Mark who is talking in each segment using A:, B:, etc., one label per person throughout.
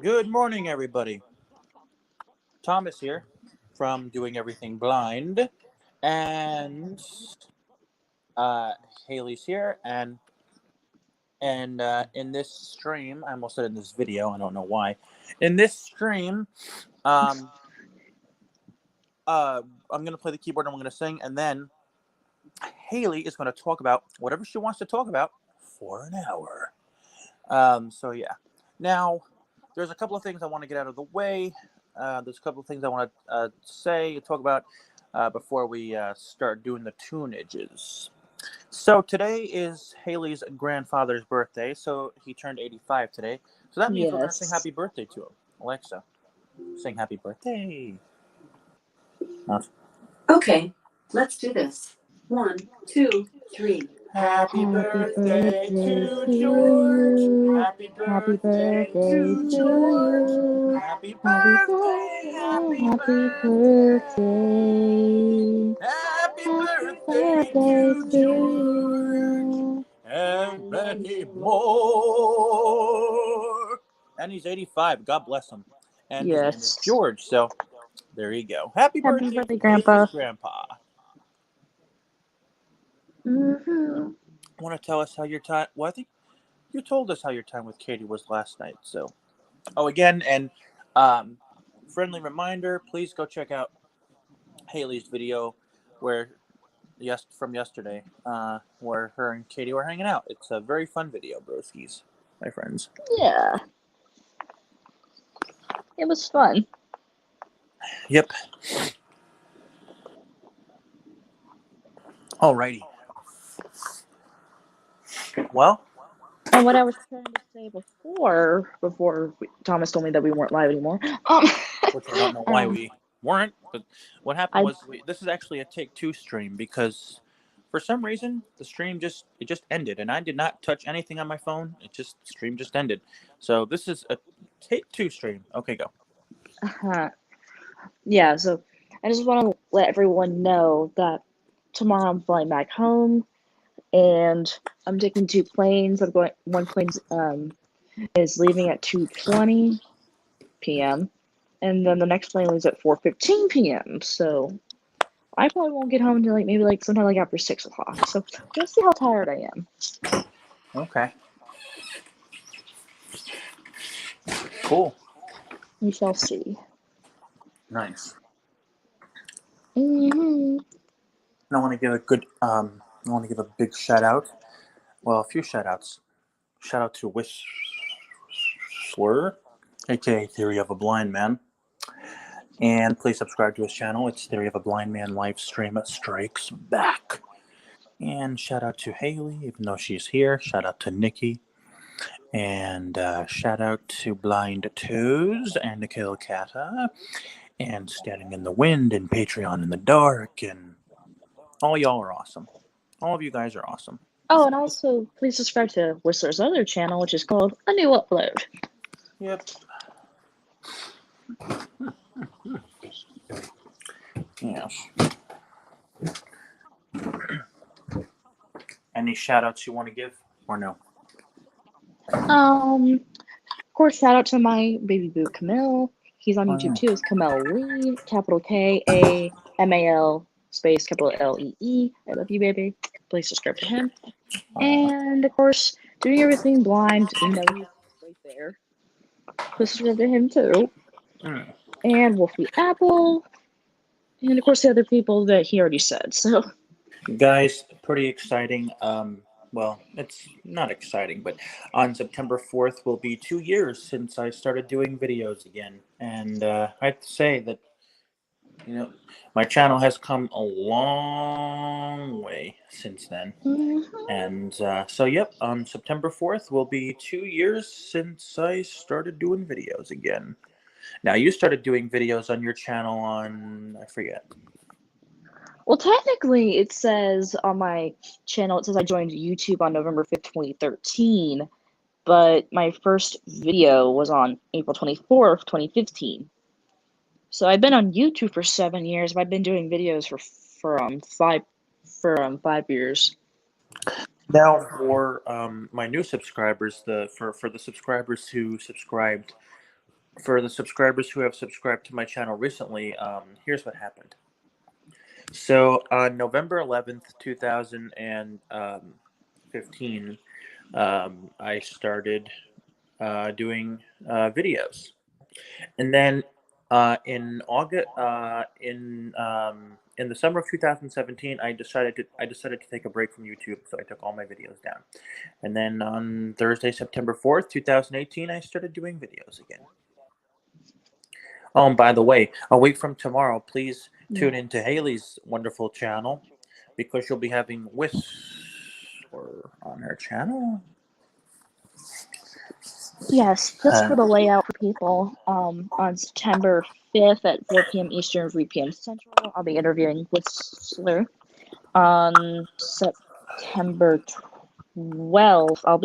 A: Good morning, everybody. Thomas here from Doing Everything Blind, and Haley's here, and in this stream, I almost said in this video, I don't know why. In this stream, I'm gonna play the keyboard and I'm gonna sing, and then Haley is gonna talk about whatever she wants to talk about for an hour. So yeah. Now, there's a couple of things I want to get out of the way. There's a couple of things I want to talk about before we start doing the tunages. So today is Haley's grandfather's birthday, so he turned 85 today. So that means we're going to sing happy birthday to him. Alexa, sing happy birthday.
B: Okay, let's do this. 1, 2, 3.
A: Happy birthday to George. Happy birthday to George. Happy birthday. Happy birthday. Happy birthday to George. And many more. And he's 85. God bless him. And his name is George. So there you go. Happy birthday,
C: Grandpa.
A: Grandpa.
C: Mm-hmm.
A: Want to tell us how your time? Well, I think you told us how your time with Katie was last night. So, again, and friendly reminder: please go check out Haley's video, from yesterday, where her and Katie were hanging out. It's a very fun video, broskies, my friends.
C: Yeah, it was fun.
A: Yep. Alrighty. Well,
C: and what I was trying to say before Thomas told me that we weren't live anymore.
A: Which I don't know why we weren't, but what happened was this is actually a take 2 stream because for some reason the stream just ended, and I did not touch anything on my phone. The stream just ended. So this is a take 2 stream. Okay, go.
C: Yeah, so I just want to let everyone know that tomorrow I'm flying back home, and I'm taking 2 planes. One plane is leaving at 2:20 p.m. and then the next plane leaves at 4:15 p.m. So I probably won't get home until maybe sometime after 6 o'clock. So we'll see how tired I am.
A: Okay. Cool.
C: We shall see.
A: Nice.
C: Mm-hmm.
A: I want to give a big shout out. Well, a few shout outs. Shout out to Whistler, aka Theory of a Blind Man. And please subscribe to his channel. It's Theory of a Blind Man live stream strikes back. And shout out to Haley, even though she's here. Shout out to Nikki. And shout out to Blind Toes and Nikhil Kata. And Standing in the Wind and Patreon in the Dark. And all y'all are awesome. All of you guys are awesome.
C: Oh, and also please subscribe to Whistler's other channel, which is called A New Upload.
A: Yep. Yes. Any shout outs you want to give or no?
C: Of course, shout out to my baby boo Camille. He's on YouTube too. It's Camille Lee, capital Kamal space capital Lee. I love you, baby. Please subscribe to him. And of course, Doing Everything Blind. You know he's right there. Please subscribe to him too. And Wolfie Apple. And of course, the other people that he already said. So,
A: guys, pretty exciting. Well, it's not exciting, but on September 4th will be 2 years since I started doing videos again. And I have to say that, my channel has come a long way since then. And so, yep, on September 4th will be 2 years since I started doing videos again. Now, you started doing videos on your channel on, I forget.
C: Well, technically, it says on my channel, it says I joined YouTube on November 5th, 2013, but my first video was on April 24th, 2015. So I've been on YouTube for 7 years, but I've been doing videos for 5 years.
A: Now, for my new subscribers, for the subscribers who subscribed for the subscribers who have subscribed to my channel recently, here's what happened. So on November 11th, 2015, I started doing videos, and then in August, in the summer of 2017, I decided to take a break from YouTube, so I took all my videos down. And then on Thursday, September 4th, 2018, I started doing videos again. Oh, and by the way, a week from tomorrow, please tune into Haley's wonderful channel, because she'll be having Whisper on her channel.
C: Yes, just for the layout for people, on September 5th at 4 p.m. Eastern, 3 p.m. Central, I'll be interviewing Whistler. On September 12th, I'll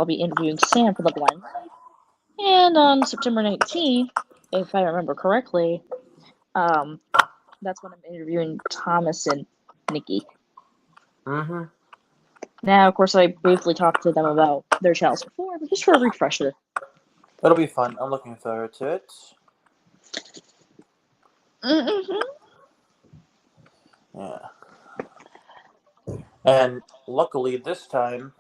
C: be interviewing Sam for the Blind Life. And on September 19th, if I remember correctly, that's when I'm interviewing Thomas and Nikki.
A: Mm-hmm.
C: Now, of course, I briefly talked to them about their channels before, but just for a refresher.
A: It'll be fun. I'm looking forward to it.
C: Mm-hmm.
A: Yeah. And luckily, this time,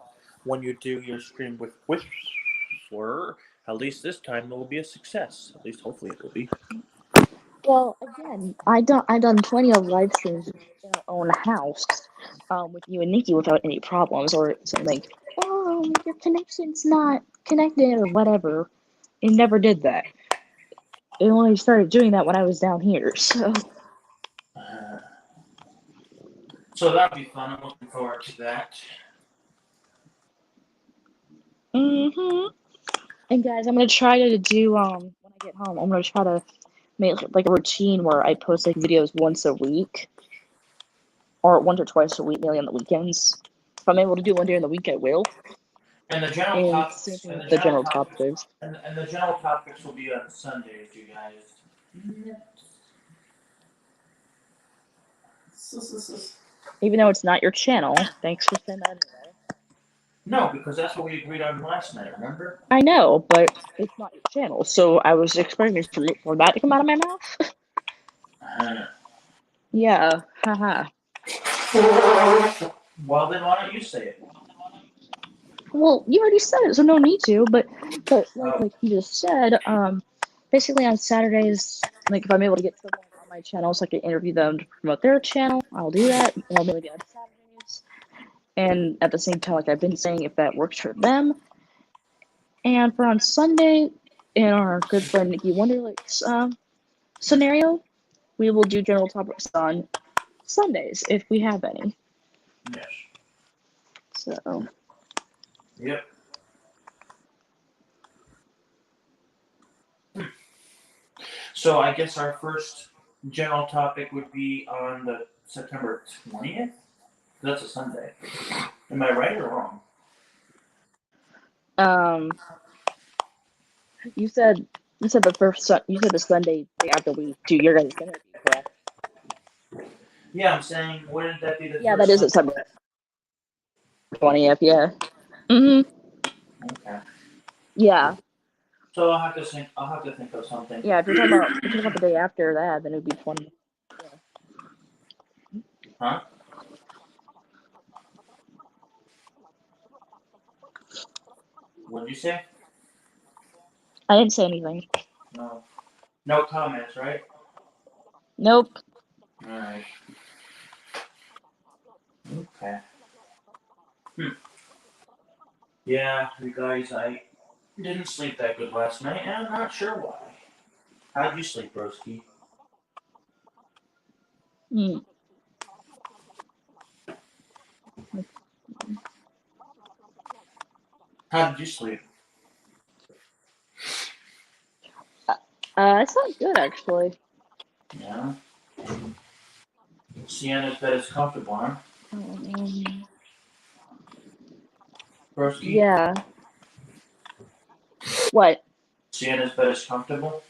A: when you do your stream with Whistler, at least this time it will be a success. At least, hopefully, it will be.
C: Well, again, I've done plenty of live streams in our own house, with you and Nikki without any problems or something like, oh, your connection's not connected or whatever. It never did that. It only started doing that when I was down here, so.
A: So that'll be fun. I'm looking forward to that.
C: Mm-hmm. And guys, I'm gonna try to do, when I get home, I'm gonna try to make like a routine where I post like videos once a week. Or once or twice a week, mainly on the weekends. If I'm able to do one during the week, I will.
A: And the general
C: And
A: topics,
C: same thing with the general topics.
A: and the general topics will be on Sundays, you guys.
C: Even though it's not your channel, thanks for saying that anyway.
A: No, because that's what we agreed on last night, remember?
C: I know, but it's not your channel, so I was expecting for that to come out of my mouth. Yeah, haha.
A: Well, then why don't you say it?
C: Well, you already said it, so no need to. But like you just said, basically on Saturdays, like if I'm able to get someone on my channel so I can interview them to promote their channel, I'll do that. And I'll be on Saturdays. And at the same time, like I've been saying, if that works for them. And for on Sunday, in our good friend Nikki Wonderlick's scenario, we will do general topics on Sundays if we have any.
A: Yes.
C: So.
A: Yep. So I guess our first general topic would be on the September 20th. That's a Sunday. Am I right or wrong?
C: You said the Sunday after we do your guys' interview, correct?
A: Yeah, I'm saying, wouldn't that be the
C: Yeah,
A: first
C: that is a Sunday. 20th, yeah. Mm-hmm.
A: Okay.
C: Yeah.
A: So I'll have to think of something.
C: Yeah, if you're talking about the day after that, then it would be 20. Yeah.
A: Huh? What did you say?
C: I didn't say anything.
A: No. No comments, right?
C: Nope.
A: Alright. Okay. Yeah, you guys, I didn't sleep that good last night, and I'm not sure why. How'd you sleep, broski? How did you sleep?
C: It sounds good, actually.
A: Yeah. Sienna's bed is comfortable, huh? Broski?
C: Yeah. What?
A: Sienna's bed is comfortable?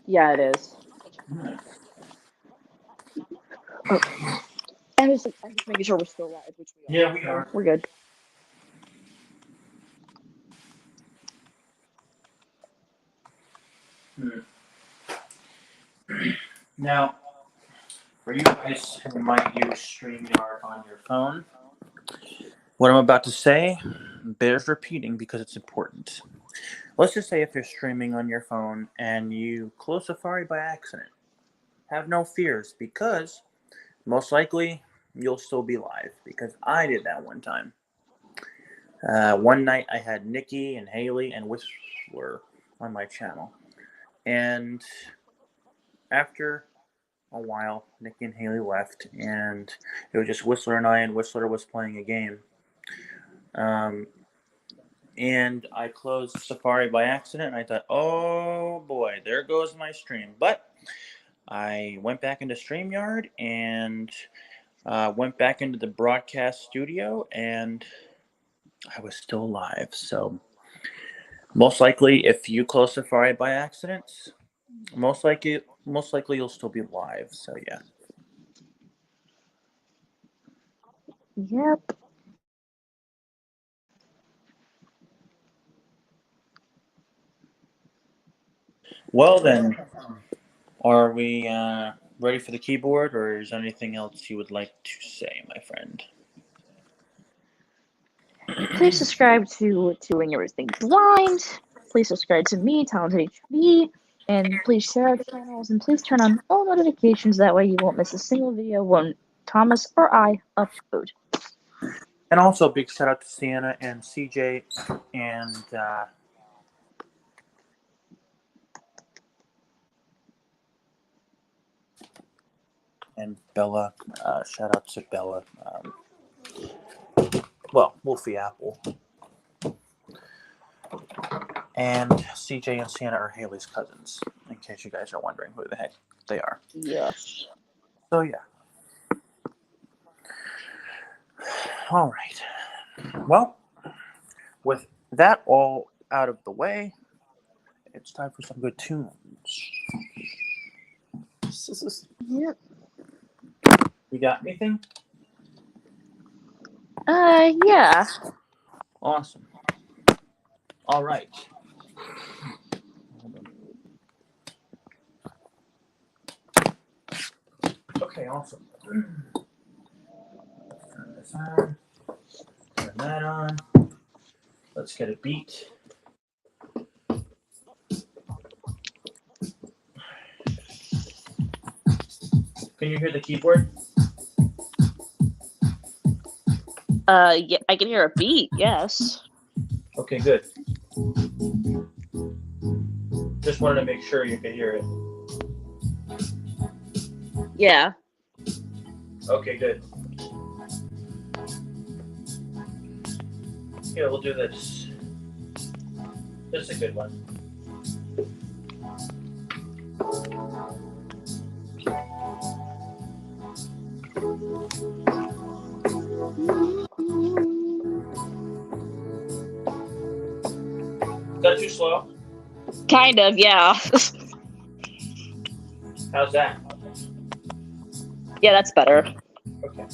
C: Yeah, it is.
A: Hmm.
C: Oh. I'm just making sure we're still live, which we are.
A: Yeah, we are.
C: We're good.
A: Now, for you guys who might use StreamYard on your phone, what I'm about to say bears repeating because it's important. Let's just say if you're streaming on your phone and you close Safari by accident, have no fears because most likely you'll still be live because I did that one time. One night I had Nikki and Haley and Whistler on my channel. And after a while, Nikki and Haley left, and it was just Whistler and I, and Whistler was playing a game. And I closed Safari by accident, and I thought, oh boy, there goes my stream. But I went back into StreamYard and went back into the broadcast studio, and I was still live. So most likely, if you close Safari by accident, most likely you'll still be live. So yeah.
C: Yep.
A: Well then, are we ready for the keyboard, or is there anything else you would like to say, my friend?
C: Please subscribe to Doing Everything Blind. Please subscribe to me, Talented HB. And please share our channels, and please turn on all notifications. That way you won't miss a single video when Thomas or I upload.
A: And also a big shout out to Sienna and CJ and Bella. Shout out to Bella. Wolfie Apple. And CJ and Sienna are Haley's cousins, in case you guys are wondering who the heck they are.
C: Yes.
A: So yeah. All right. Well, with that all out of the way, it's time for some good tunes.
C: Yep.
A: You got anything?
C: Yeah.
A: Awesome. All right. Okay, awesome. Turn this on. Turn that on. Let's get a beat. Can you hear the keyboard?
C: Yeah, I can hear a beat, yes.
A: Okay, good. Just wanted to make sure you could hear it.
C: Yeah.
A: Okay, good. Yeah, we'll do this. This is a good one. Is that too slow?
C: Kind of, yeah.
A: How's that?
C: Yeah, that's better.
A: Okay.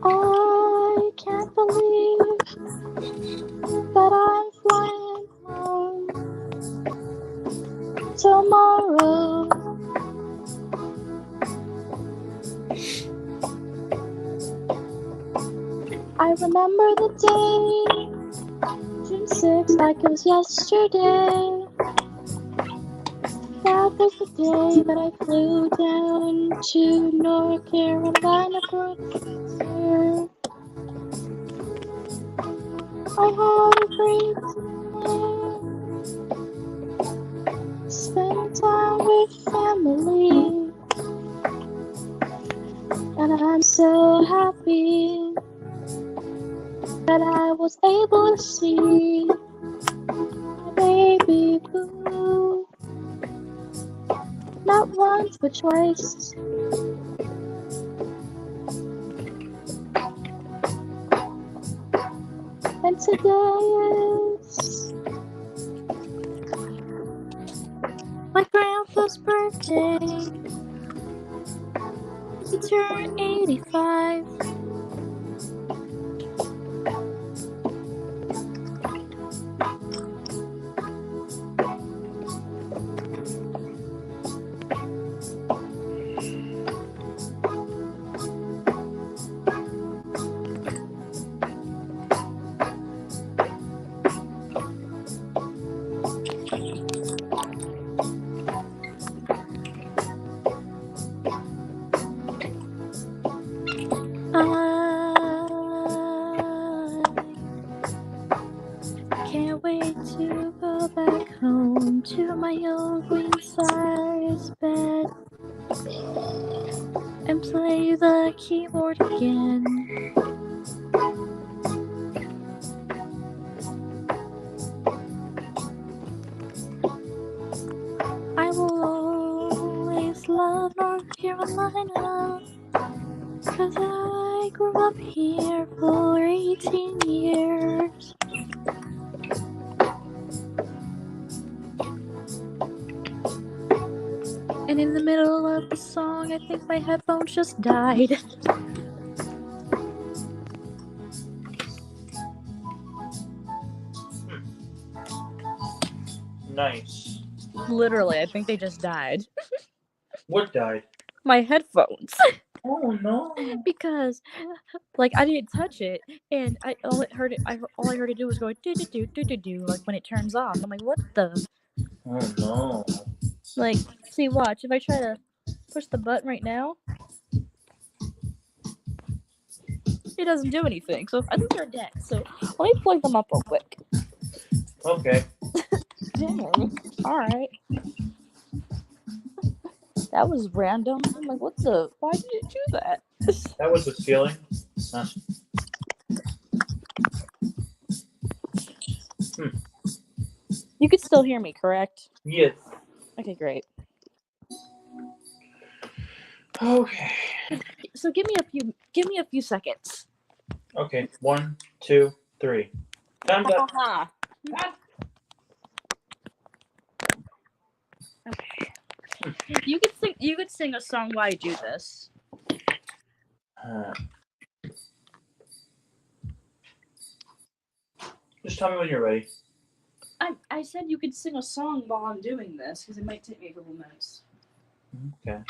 C: I can't believe that I'm flying home tomorrow. I remember the day, June 6th, like it was yesterday. That was the day that I flew down to North Carolina for a concert. I had a great time, spent time with family, and I'm so happy that I was able to see my baby boo. Not once but twice. And today is
D: turn 85. I can't wait to go back home to my old queen size bed and play the keyboard again. I will always love North Carolina, 'cause I grew up here for 18 years. And in the middle of the song, I think my headphones just died.
A: Nice.
D: Literally, I think they just died.
A: What died?
D: My headphones.
A: Oh no.
D: Because, like, I didn't touch it, and all I heard it do was go do do do do do do, like when it turns off. I'm like, what the?
A: Oh no.
D: Like, see, watch. If I try to push the button right now, it doesn't do anything. So I think they're dead. So let me plug them up real quick.
A: Okay.
D: Dang. All right. That was random. I'm like, what the? Why did it do that?
A: That was the ceiling. Huh.
D: You could still hear me, correct?
A: Yes.
D: Okay, great.
A: Okay.
D: So give me a few seconds.
A: Okay. 1, 2, 3. Time's up.
D: Haha. Okay. You could sing a song while I do this.
A: Just tell me when you're ready.
D: I said you could sing a song while I'm doing this because it might take me a couple minutes.
A: Okay.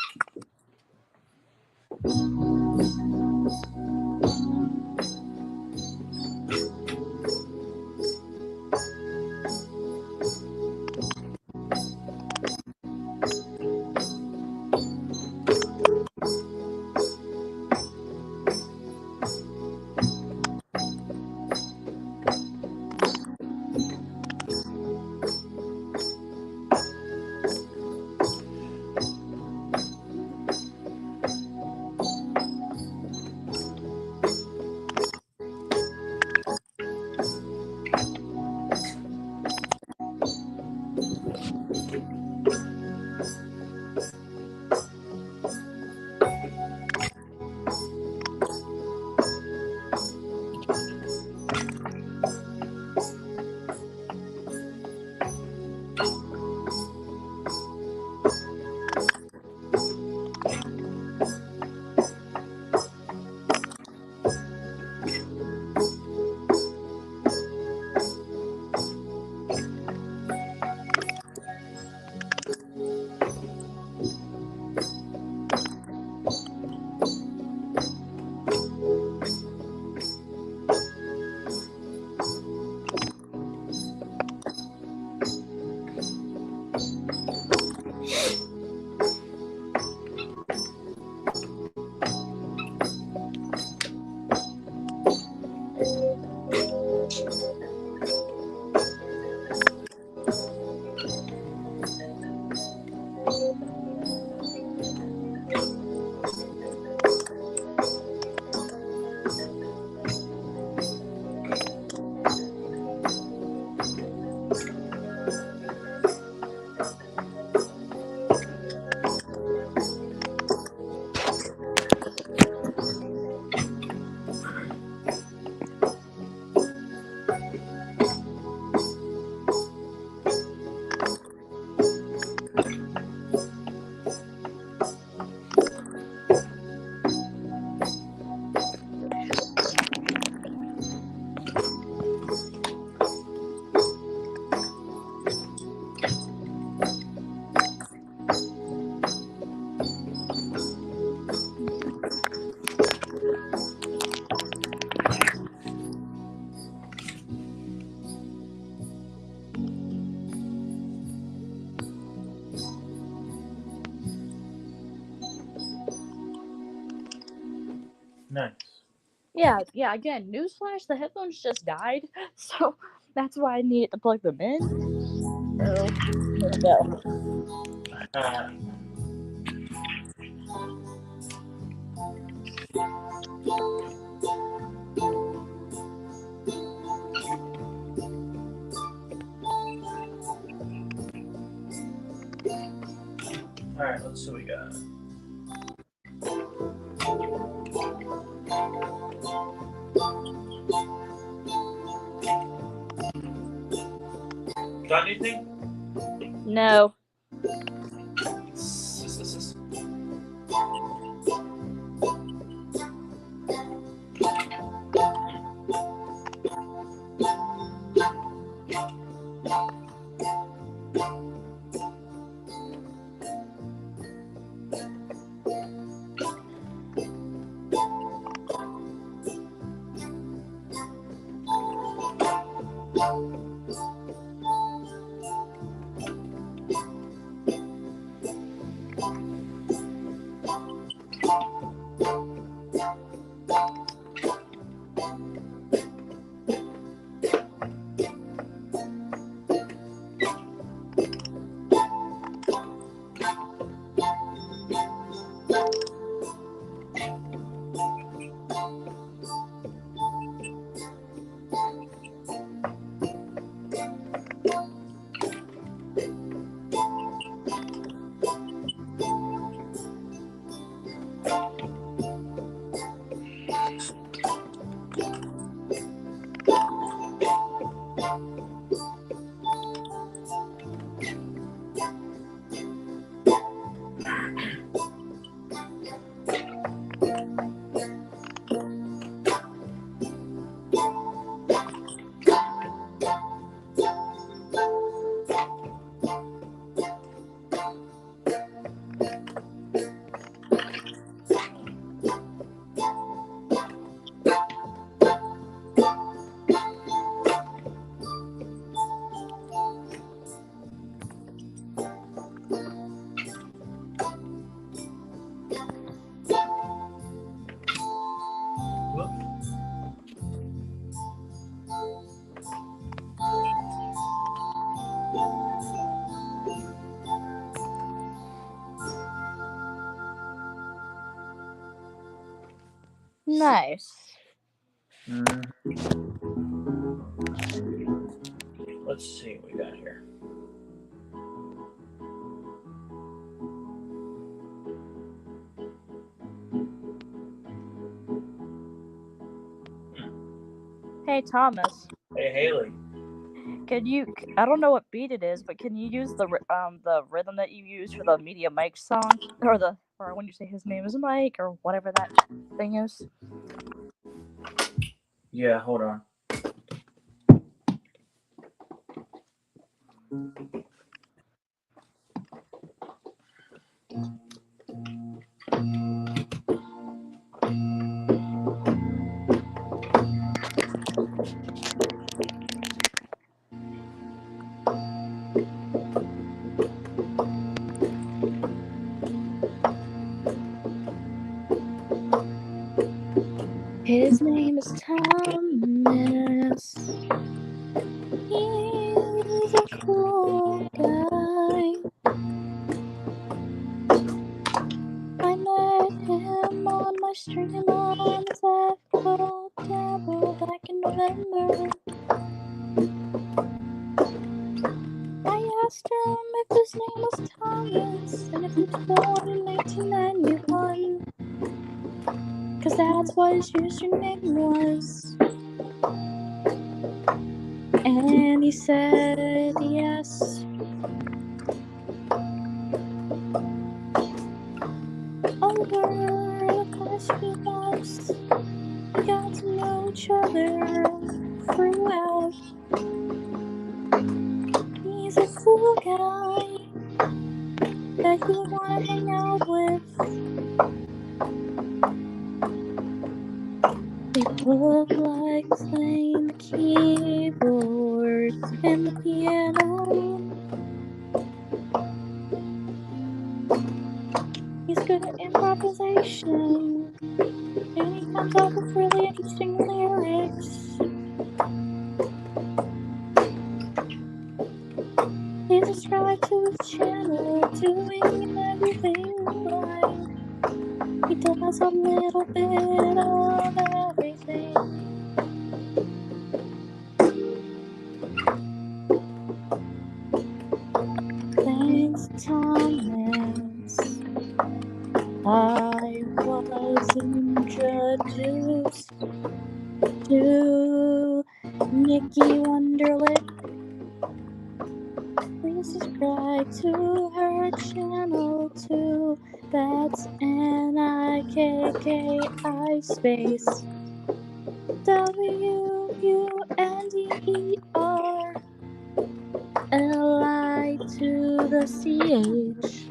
A: Nice.
D: Yeah. Again, newsflash: the headphones just died, so that's why I needed to plug them in. So there we go.
A: All right, let's see what we got. Got anything?
D: No. Nice.
A: Let's see what we got here.
D: Hey Thomas,
A: Hey, Haley.
D: can you? I don't know what beat it is, but can you use the rhythm that you use for the Media Mike song, or when you say his name is Mike or whatever that thing is?
A: Yeah, hold on.
D: His name is Thomas. He's a cool guy. I met him on my stream on that little dabble back in November. I asked him if his name was Thomas and if he was born in 1991. Cause that's what his username was. And he said yes. Over the past few months, we got to know each other throughout. He's a cool guy that you wanna hang out with. We both like playing the keyboard and the piano. He's good at improvisation And he comes up with really interesting lyrics. Please subscribe to his channel, doing everything right. He does a little bit of everything. Thanks, Thomas. I was introduced to Nikki Wonderlick. Please subscribe to her channel too. That's NIKKI space WUNDERLI to the CH.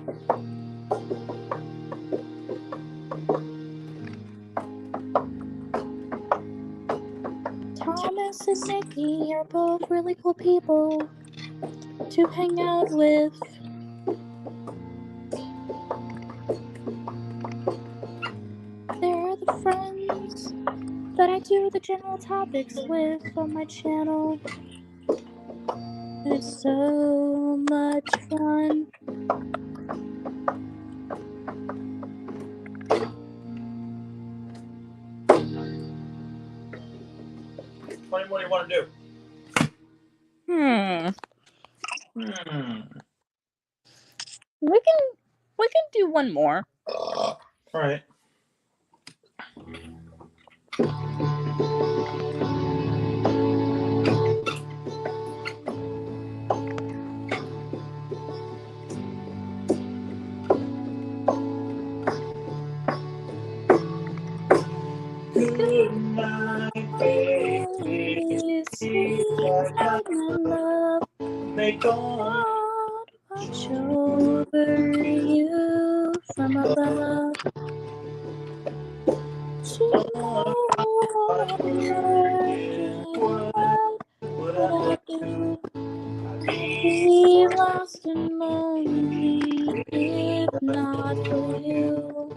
D: Thomas and Nikki are both really cool people to hang out with. They're the friends that I do the general topics with on my channel. And it's so much fun.
A: What do you want to do?
D: We can do one more.
A: All right. Good night, baby.
D: My love,
A: Make on.
D: watch over you from above. She
A: What I do.
D: be lost and lonely if not for you.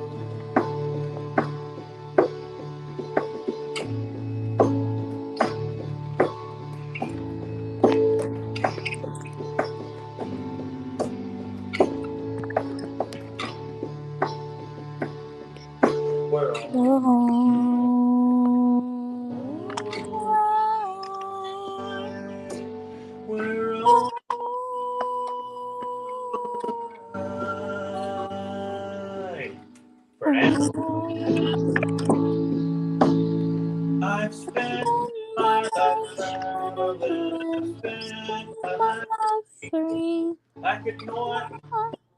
A: We're all right. For now, I've spent my life traveling, spent my life free. I could not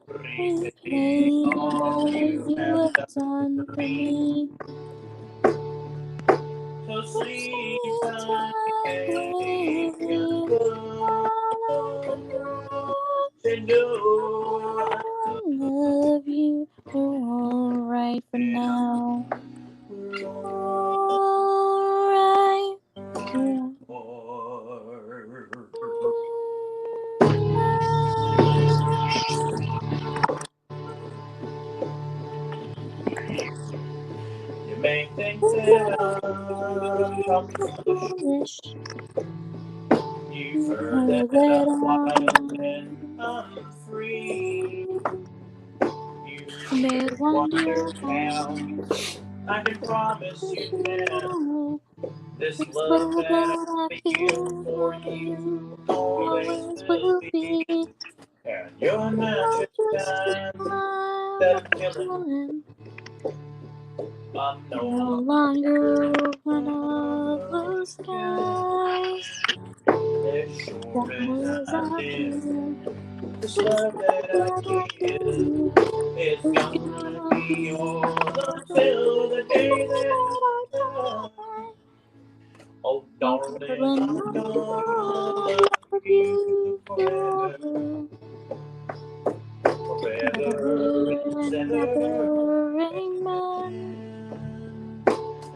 A: repay all you have done for me. So sleep tight, and
D: I love you. We're alright for now. Alright.
A: You may think that I'm foolish. You've heard that I'm wild and I'm free. You may wander down. I can promise you now, this love that I feel for you always will be. And you're not just time that I'm killing. I'm no
D: longer one of those guys.
A: As sure as I live, this love that I give is gonna be yours until the day that I die. Oh, darling, I'm gonna love you forever. Forever and ever, amen.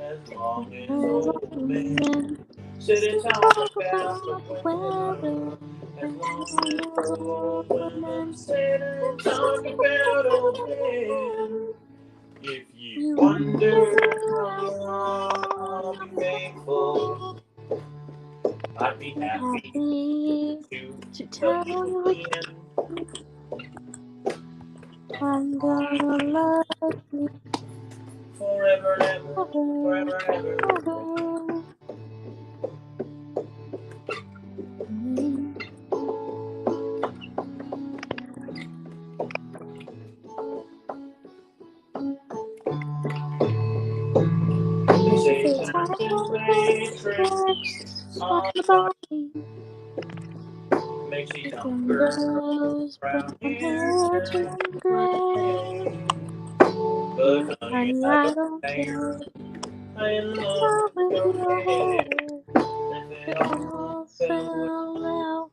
A: As long as old men sit and talk about the weather. As long as old women sit and talk about old men. If you you wonder how long I'll be faithful, I'd be happy to tell you again.
D: I'm gonna love you
A: Forever and ever, forever and ever.
D: forever.
A: You say
D: It's
A: time
D: time
A: can
D: to
A: play
D: play
A: tricks
D: on
A: on
D: the
A: the body,
D: body.
A: makes you
D: From
A: younger,
D: those
A: brown
D: brown
A: hair
D: hair
A: turn
D: turn
A: gray.
D: gray.
A: But honey,
D: Honey,
A: I
D: I
A: don't
D: don't
A: care.
D: care.
A: I am in love
D: Love
A: with
D: with
A: your
D: your
A: hair.
D: hair.
A: If it all
D: All
A: fell away,
D: fell now.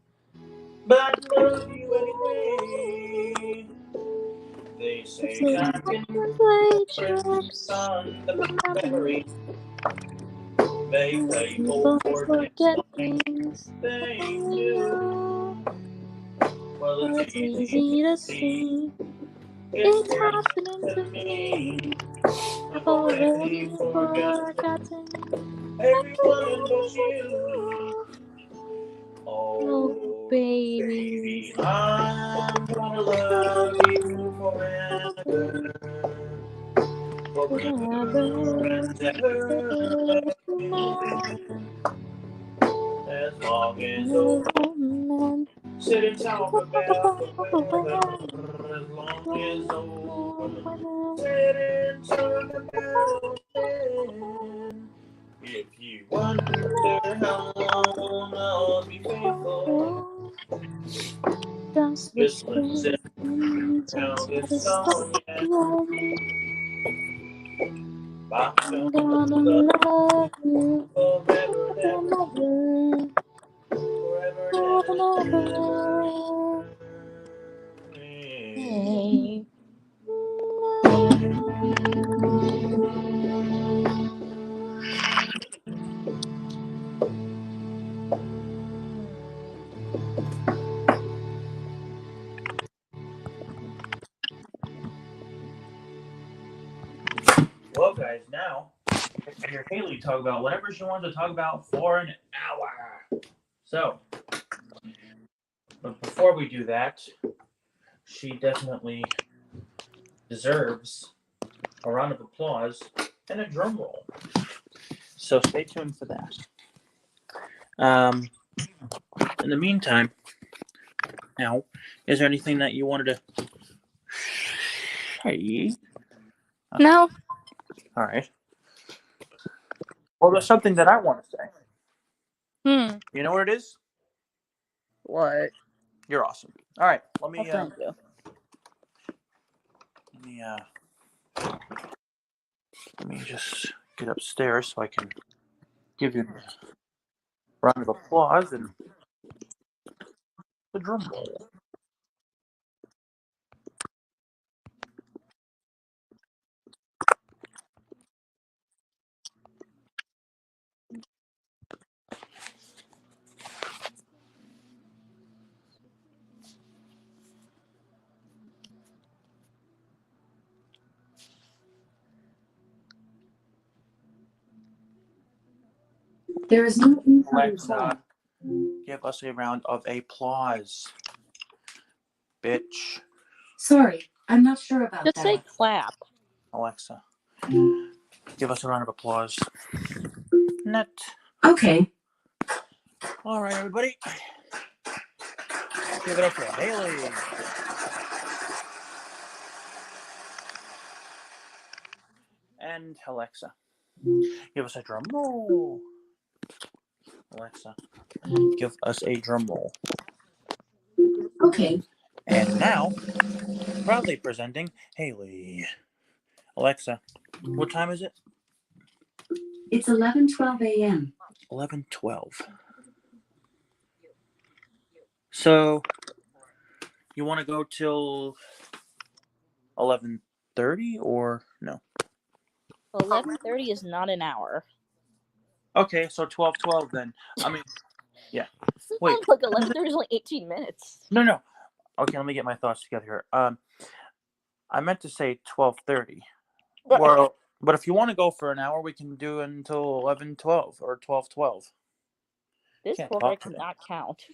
A: but I love you anyway. They say
D: Say
A: time
D: time
A: can
D: can play
A: tricks
D: tricks
A: on the
D: on the
A: memory.
D: memory.
A: Make people
D: People
A: forget
D: forget
A: things
D: things
A: they
D: they
A: knew.
D: knew.
A: Well,
D: Well,
A: it's
D: it's easy
A: easy
D: to
A: to see.
D: see.
A: It's
D: It's
A: happening
D: happening
A: to
D: to
A: me.
D: me.
A: I've
D: I've
A: already
D: already
A: forgotten
D: forgotten
A: everyone but
D: everyone
A: you.
D: you. Oh,
A: Oh,
D: baby.
A: baby, I'm gonna love you forever. Forever and ever. As long as old. Sit and talk about the weather. As long as old. Sit and talk about it. If you wonder how long I'll be faithful,
D: Just
A: just
D: listen
A: listen
D: to
A: how this
D: this
A: song
D: song
A: ends. I'm
D: I'm
A: gonna
D: gonna
A: love
D: love you
A: you forever and ever,
D: forever,
A: forever and
D: forever.
A: ever.
D: Hey.
A: Well, guys, now I hear Haley talk about whatever she wants to talk about for an hour. So, but before we do that, she definitely deserves a round of applause and a drum roll. So stay tuned for that. In the meantime, now, is there anything that you wanted to say?
D: No.
A: All right. Well, there's something that I want to say. You know what it is?
C: What?
A: You're awesome. All right. Let
C: Oh,
A: me
C: thank you.
A: let me just get upstairs so I can give you a round of applause and the drum roll.
B: There is no incoming call.
A: Alexa, give us a round of applause. Bitch.
B: Sorry, I'm not sure about
C: Just
B: that.
C: say clap.
A: Alexa, give us a round of applause. Net.
B: Okay.
A: All right, everybody. Give it up for Haley. And Alexa, give us a drum roll. Alexa, give us a drum roll.
B: Okay.
A: And now, proudly presenting Haley. Alexa, what time is it?
B: It's 11:12 a.m.
A: 11:12. So, you want to go till 11:30 or no?
C: 11:30 is not an hour.
A: Okay, so 12:12 then. I mean, yeah. Wait.
C: Look, 11:30 is only 18 minutes.
A: No. Okay, let me get my thoughts together here. I meant to say 12:30. Well, But if you want to go for an hour, we can do until 11:12 or 12:12.
C: This
A: Can't
C: program
A: talk.
C: cannot count.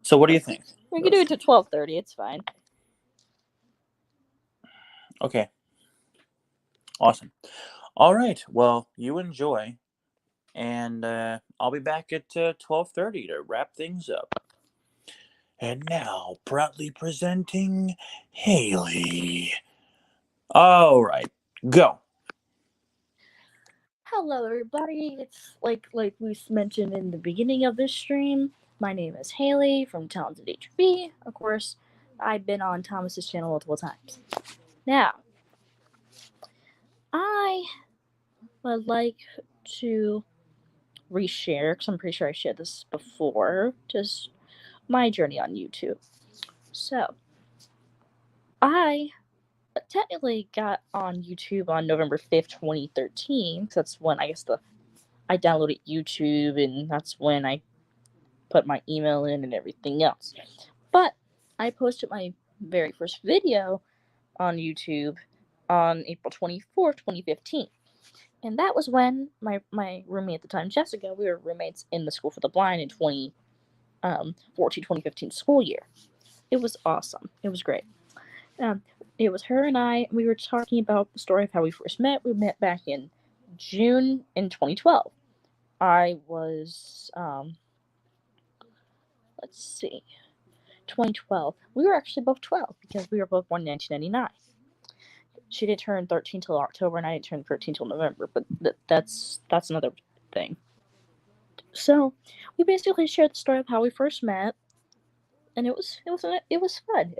A: So what do you think?
C: We can do it to 12:30. It's fine.
A: Okay. Awesome. All right. Well, you enjoy, and I'll be back at 12:30 to wrap things up. And now, proudly presenting Haley. All right, go.
C: Hello, everybody. It's like we mentioned in the beginning of this stream. My name is Haley from Talented HB. Of course, I've been on Thomas's channel multiple times. Now, I would like to reshare, because I'm pretty sure I shared this before, just my journey on YouTube. So, I technically got on YouTube on November 5th, 2013, because that's when I guess I downloaded YouTube, and that's when I put my email in and everything else. But I posted my very first video on YouTube on April 24th, 2015. And that was when my roommate at the time, Jessica, we were roommates in the School for the Blind in 2014-2015 school year. It was awesome. It was great. It was her and I. We were talking about the story of how we first met. We met back in June in 2012. I was, let's see, 2012. We were actually both 12 because we were both born in 1999. She didn't turn 13 till October, and I didn't turn 13 till November. But that's another thing. So we basically shared the story of how we first met, and it was fun.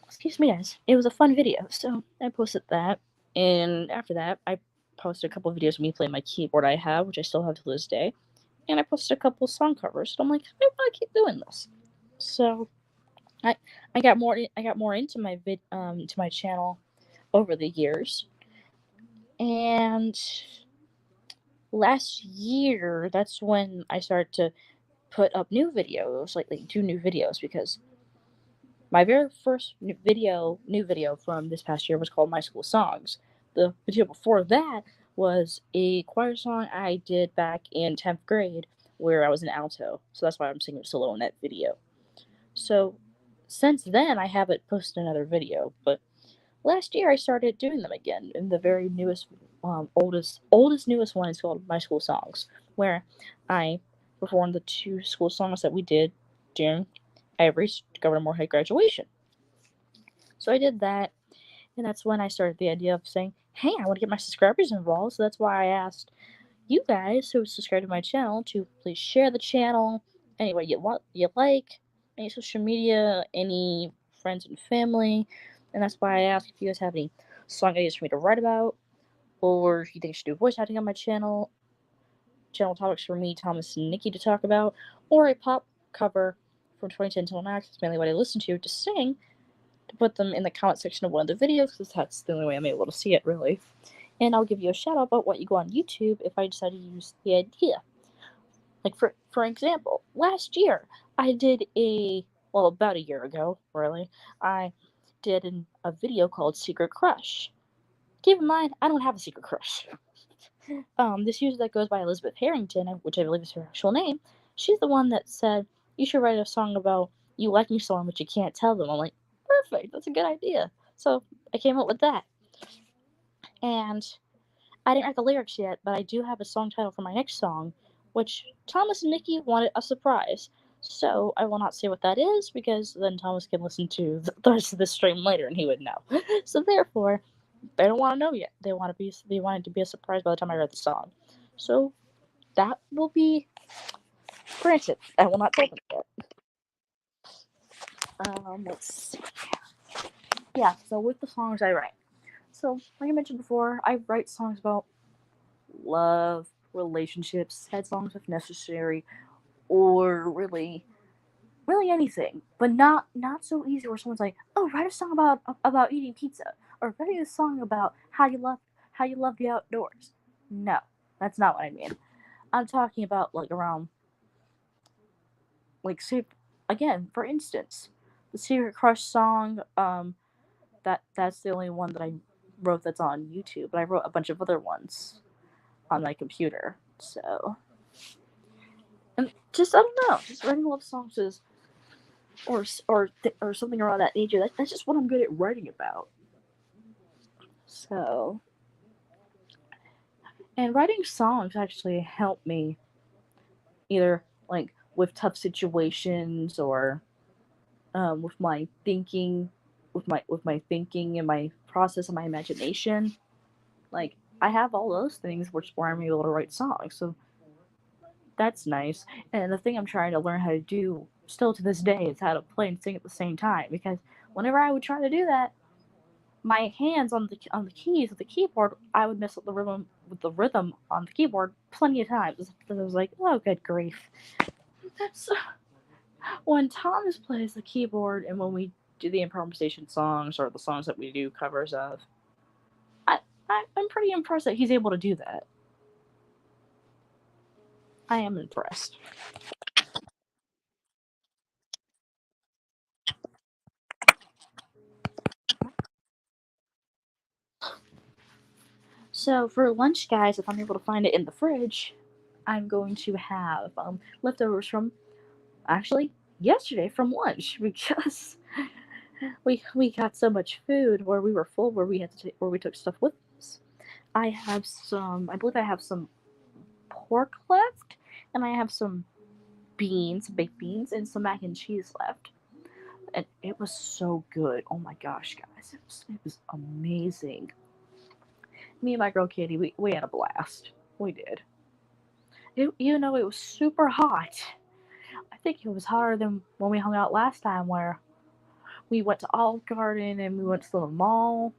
C: Excuse me, guys. It was a fun video. So I posted that, and after that, I posted a couple of videos of me playing my keyboard I have, which I still have to this day, and I posted a couple of song covers. So I'm like, I want to keep doing this. So I got more into my to my channel over the years, and last year that's when I started to put up new videos, like do new videos, because my very first new video from this past year was called My School Songs. The video before that was a choir song I did back in 10th grade where I was an alto, so that's why I'm singing solo in that video. So since then I haven't posted another video, but last year I started doing them again, and the very newest, oldest newest one is called My School Songs, where I performed the 2 school songs that we did during every Governor Moorhead graduation. So I did that, and that's when I started the idea of saying, hey, I want to get my subscribers involved, so that's why I asked you guys who subscribe to my channel to please share the channel any way you like, any social media, any friends and family, and that's why I asked if you guys have any song ideas for me to write about, or if you think I should do voice acting on my channel topics for me, Thomas, and Nikki to talk about, or a pop cover from 2010 till now, that's mainly what I listen to sing, to put them in the comment section of one of the videos, because that's the only way I'm able to see it, really. And I'll give you a shout out about what you go on YouTube if I decide to use the idea. Like, for example, last year, I did about a year ago, really, I did a video called Secret Crush. Keep in mind, I don't have a secret crush. This user that goes by Elizabeth Harrington, which I believe is her actual name, she's the one that said, you should write a song about you liking someone but you can't tell them. I'm like, perfect, that's a good idea. So I came up with that. And I didn't write the lyrics yet, but I do have a song title for my next song, which Thomas and Nikki wanted a surprise. So I will not say what that is, because then Thomas can listen to the rest of the stream later and he would know. So therefore, they don't want to know yet. They want it to be a surprise by the time I write the song. So that will be granted. I will not tell them yet. Let's see. Yeah, so with the songs I write. So, like I mentioned before, I write songs about love, relationships, sad songs if necessary, or really anything. But not so easy where someone's like, oh, write a song about eating pizza, or write a song about how you love the outdoors. No, that's not what I mean. I'm talking about around, say, again, for instance, the Secret Crush song
D: that's the only one that I wrote that's on YouTube, but I wrote a bunch of other ones on my computer. So, and just I don't know, just writing love songs is or something around that nature. That's just what I'm good at writing about. So, and writing songs actually helped me either like with tough situations or with my thinking, with my thinking and my process and my imagination. Like I have all those things where I'm able to write songs. So that's nice. And the thing I'm trying to learn how to do still to this day is how to play and sing at the same time. Because whenever I would try to do that, my hands on the keys of the keyboard, I would mess up the rhythm with the rhythm on the keyboard plenty of times. I was like, oh, good grief. That's when Thomas plays the keyboard and when we do the improvisation songs or the songs that we do covers of. I'm pretty impressed that he's able to do that. I am impressed. So for lunch, guys, if I'm able to find it in the fridge, I'm going to have leftovers from actually yesterday from lunch because we got so much food where we were full where we had to where we took stuff with us. I believe I have some pork left, and I have some beans, baked beans, and some mac and cheese left. And it was so good. Oh my gosh, guys, it was amazing. Me and my girl Katie, we had a blast. We did. Even though it was super hot, I think it was hotter than when we hung out last time, where we went to Olive Garden and we went to the mall.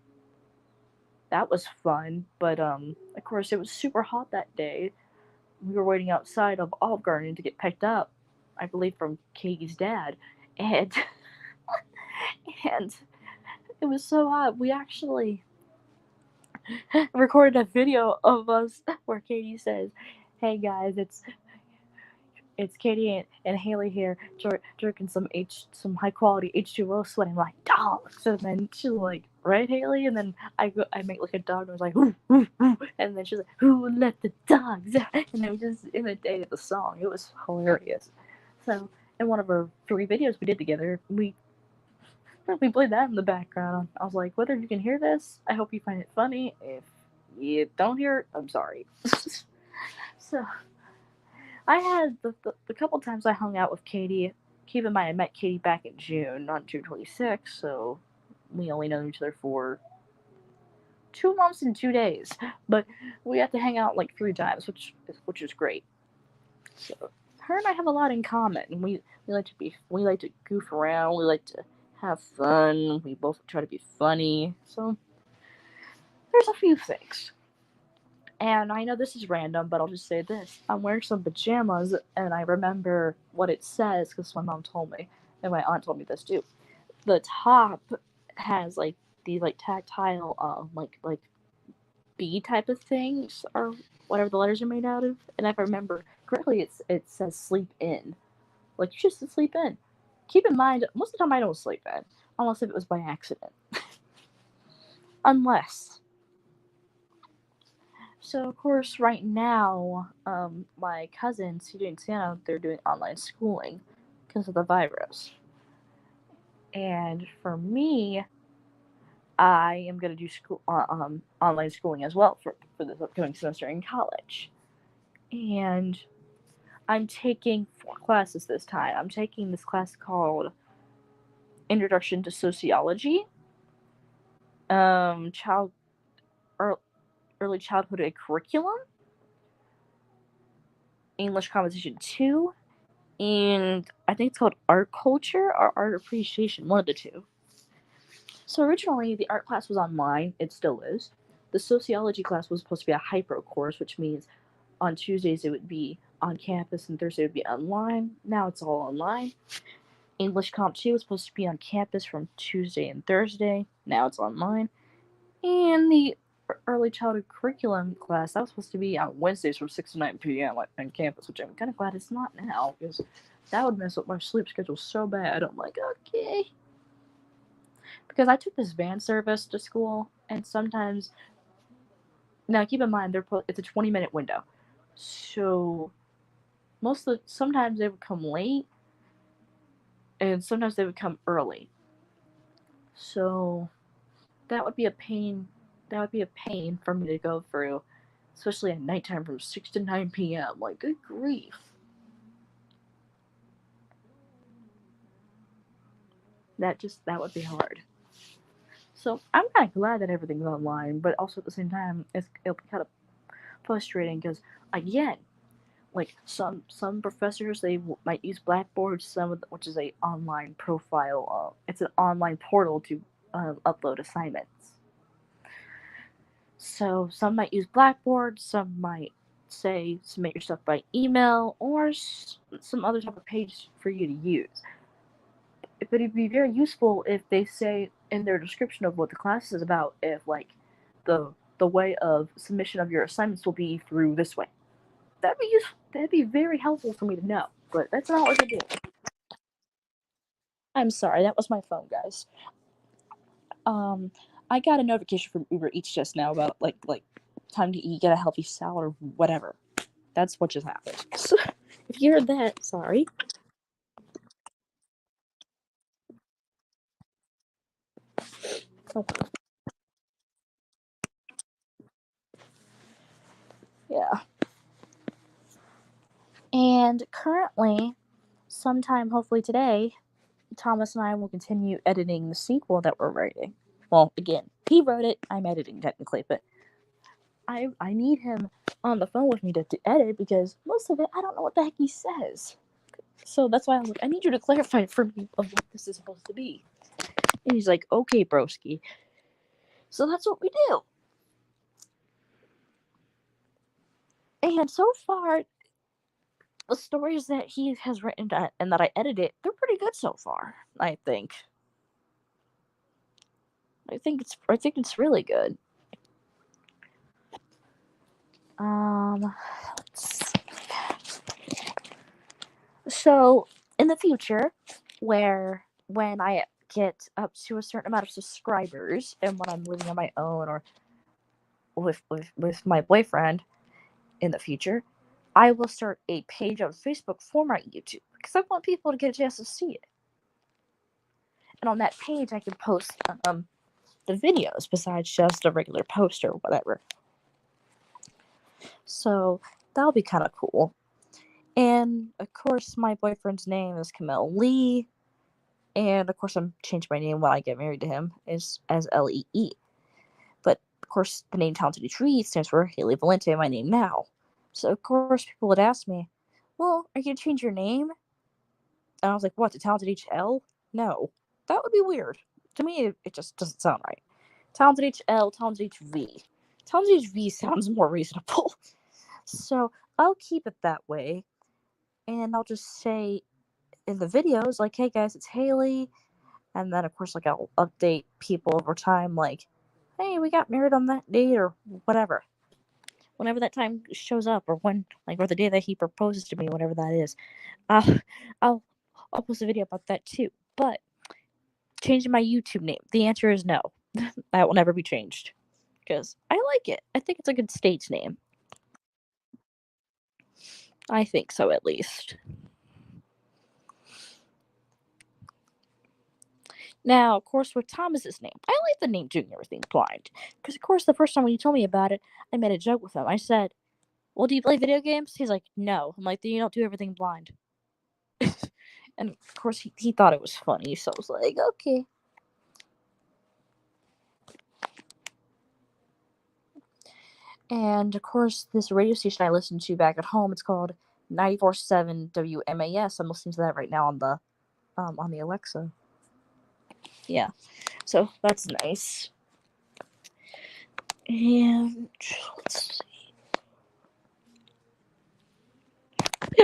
D: That was fun, but of course, it was super hot that day. We were waiting outside of Olive Garden to get picked up, I believe, from Katie's dad, and and it was so hot. We actually recorded a video of us where Katie says, "Hey guys, it's Katie and Haley here, drinking some high quality H2O sweat." I'm like, "Dog!" So then she's like, "Right, Haley?" And then I make like a dog and I was like, "Ooh, ooh, ooh." And then she's like, "Who let the dogs out?" And it was just imitated the song. It was hilarious. So in one of our 3 videos we did together, we played that in the background. I was like, whether you can hear this, I hope you find it funny. If you don't hear it, I'm sorry. So I had the couple times I hung out with Katie. Keep in mind, I met Katie back in June, not June 26th, so we only know each other for 2 months and 2 days. But we got to hang out like 3 times, which is great. So her and I have a lot in common. We like to goof around. We like to have fun. We both try to be funny. So there's a few things. And I know this is random, but I'll just say this. I'm wearing some pajamas, and I remember what it says because my mom told me, and my aunt told me this too. The top has like these like tactile, like B type of things, or whatever the letters are made out of. And if I remember correctly, it says sleep in. Like, you just sleep in. Keep in mind, most of the time I don't sleep in, unless if it was by accident. Unless. So, of course, right now, my cousins, CJ and Santa, they're doing online schooling because of the virus. And for me, I am going to do online schooling as well for this upcoming semester in college. And I'm taking 4 classes this time. I'm taking this class called Introduction to Sociology, Early Childhood Curriculum, English Composition 2, and I think it's called Art Culture or Art Appreciation, one of the two. So originally, the art class was online. It still is. The sociology class was supposed to be a hyper course, which means on Tuesdays it would be on campus and Thursday it would be online. Now it's all online. English Comp 2 was supposed to be on campus from Tuesday and Thursday. Now it's online. And the early childhood curriculum class, that was supposed to be on Wednesdays from 6 to 9 p.m. on campus, which I'm kind of glad it's not now, because that would mess up my sleep schedule so bad. I'm like, okay.
C: because I took this van service to school, and sometimes, now keep in mind it's a 20-minute window, so sometimes they would come late, and sometimes they would come early. So that would be a pain. That would be a pain for me to go through, especially at nighttime from 6 to 9 p.m. Like, good grief. That would be hard. So I'm kind of glad that everything's online, but also at the same time, it'll be kind of frustrating because, again, like some professors, they might use Blackboard, which is a online profile. It's an online portal to upload assignments. So some might use Blackboard, some might say submit your stuff by email, or some other type of page for you to use. But it'd be very useful if they say in their description of what the class is about, if like the way of submission of your assignments will be through this way. That'd be useful. That'd be very helpful for me to know. But that's not what they do. I'm sorry, that was my phone, guys. I got a notification from Uber Eats just now about like time to eat, get a healthy salad, or whatever. That's what just happened. So, if you heard that, sorry. Oh. Yeah. And currently, sometime hopefully today, Thomas and I will continue editing the sequel that we're writing. Well, again, he wrote it. I'm editing technically, but I need him on the phone with me to edit because most of it I don't know what the heck he says. So that's why I was like, I need you to clarify for me of what this is supposed to be. And he's like, okay, broski. So that's what we do. And so far, the stories that he has written and that I edited, they're pretty good so far, I think. I think it's really good. Let's see. So in the future, when I get up to a certain amount of subscribers, and when I'm living on my own or with my boyfriend in the future, I will start a page on Facebook for my YouTube because I want people to get a chance to see it. And on that page, I can post the videos besides just a regular post or whatever. So that'll be kind of cool. And of course, my boyfriend's name is Kamel Lee. And of course, I'm changing my name when I get married to him as Lee. But of course, the name Talented H stands for Haley Valente, my name now. So of course, people would ask me, "Well, are you gonna change your name?" And I was like, "What, to Talented HL? No, that would be weird. To me, it just doesn't sound right. Talented HL, Talented HV. Talented HV sounds more reasonable. So I'll keep it that way, and I'll just say in the videos, like, hey guys, it's Haley. And then, of course, like, I'll update people over time, like, hey, we got married on that date, or whatever. Whenever that time shows up, or or the day that he proposes to me, whatever that is. I'll post a video about that too. But changing my YouTube name, the answer is no. That will never be changed. Because I like it. I think it's a good stage name. I think so, at least. Now, of course, with Thomas's name, I like the name Doing Everything Blind. Because, of course, the first time when he told me about it, I made a joke with him. I said, well, do you play video games? He's like, no. I'm like, then you don't do everything blind. And, of course, he thought it was funny, so I was like, okay. And, of course, this radio station I listen to back at home, it's called 94.7 WMAS. I'm listening to that right now on the Alexa. Yeah. So, that's nice. And, let's see.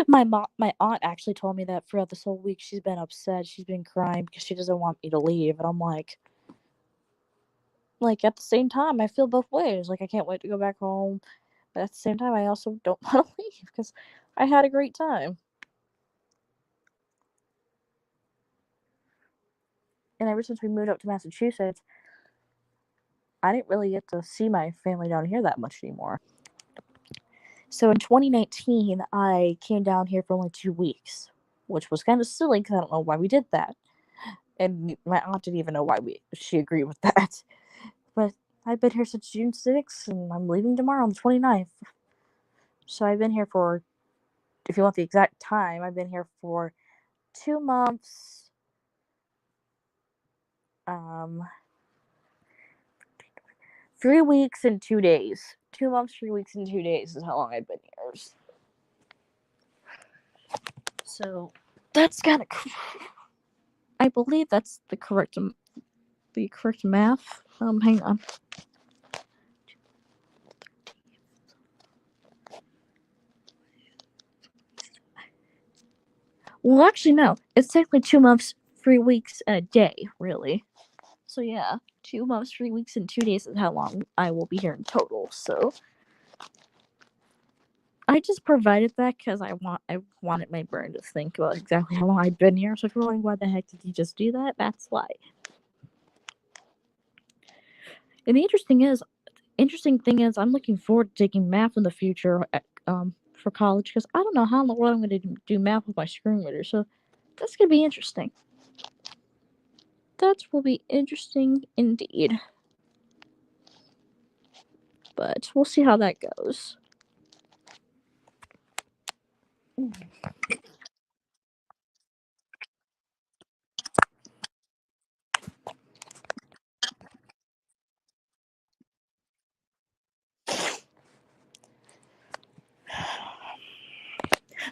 C: My aunt actually told me that throughout this whole week she's been upset. She's been crying because she doesn't want me to leave. And I'm like, at the same time, I feel both ways. Like, I can't wait to go back home. But at the same time, I also don't want to leave because I had a great time.
D: and ever since we moved up to Massachusetts, I didn't really get to see my family down here that much anymore. So in 2019, I came down here for only 2 weeks, which was kind of silly because I don't know why we did that. And my aunt didn't even know why she agreed with that. But I've been here since June 6th, and I'm leaving tomorrow on the 29th. So I've been here for, if you want the exact time, I've been here for 2 months. 3 weeks and 2 days. 2 months, 3 weeks, and 2 days is how long I've been here. So that's kind of cool. I believe that's the correct math. Hang on. Well, actually, no. It's technically 2 months, 3 weeks, and a day, really. So yeah, 2 months, 3 weeks, and 2 days is how long I will be here in total. So I just provided that because I wanted my brain to think about exactly how long I've been here. So if you're wondering why the heck did you just do that, that's why. And the interesting thing is, I'm looking forward to taking math in the future for college because I don't know how in the world I'm going to do math with my screen reader. So that's going to be interesting. That will be interesting indeed. But we'll see how that goes.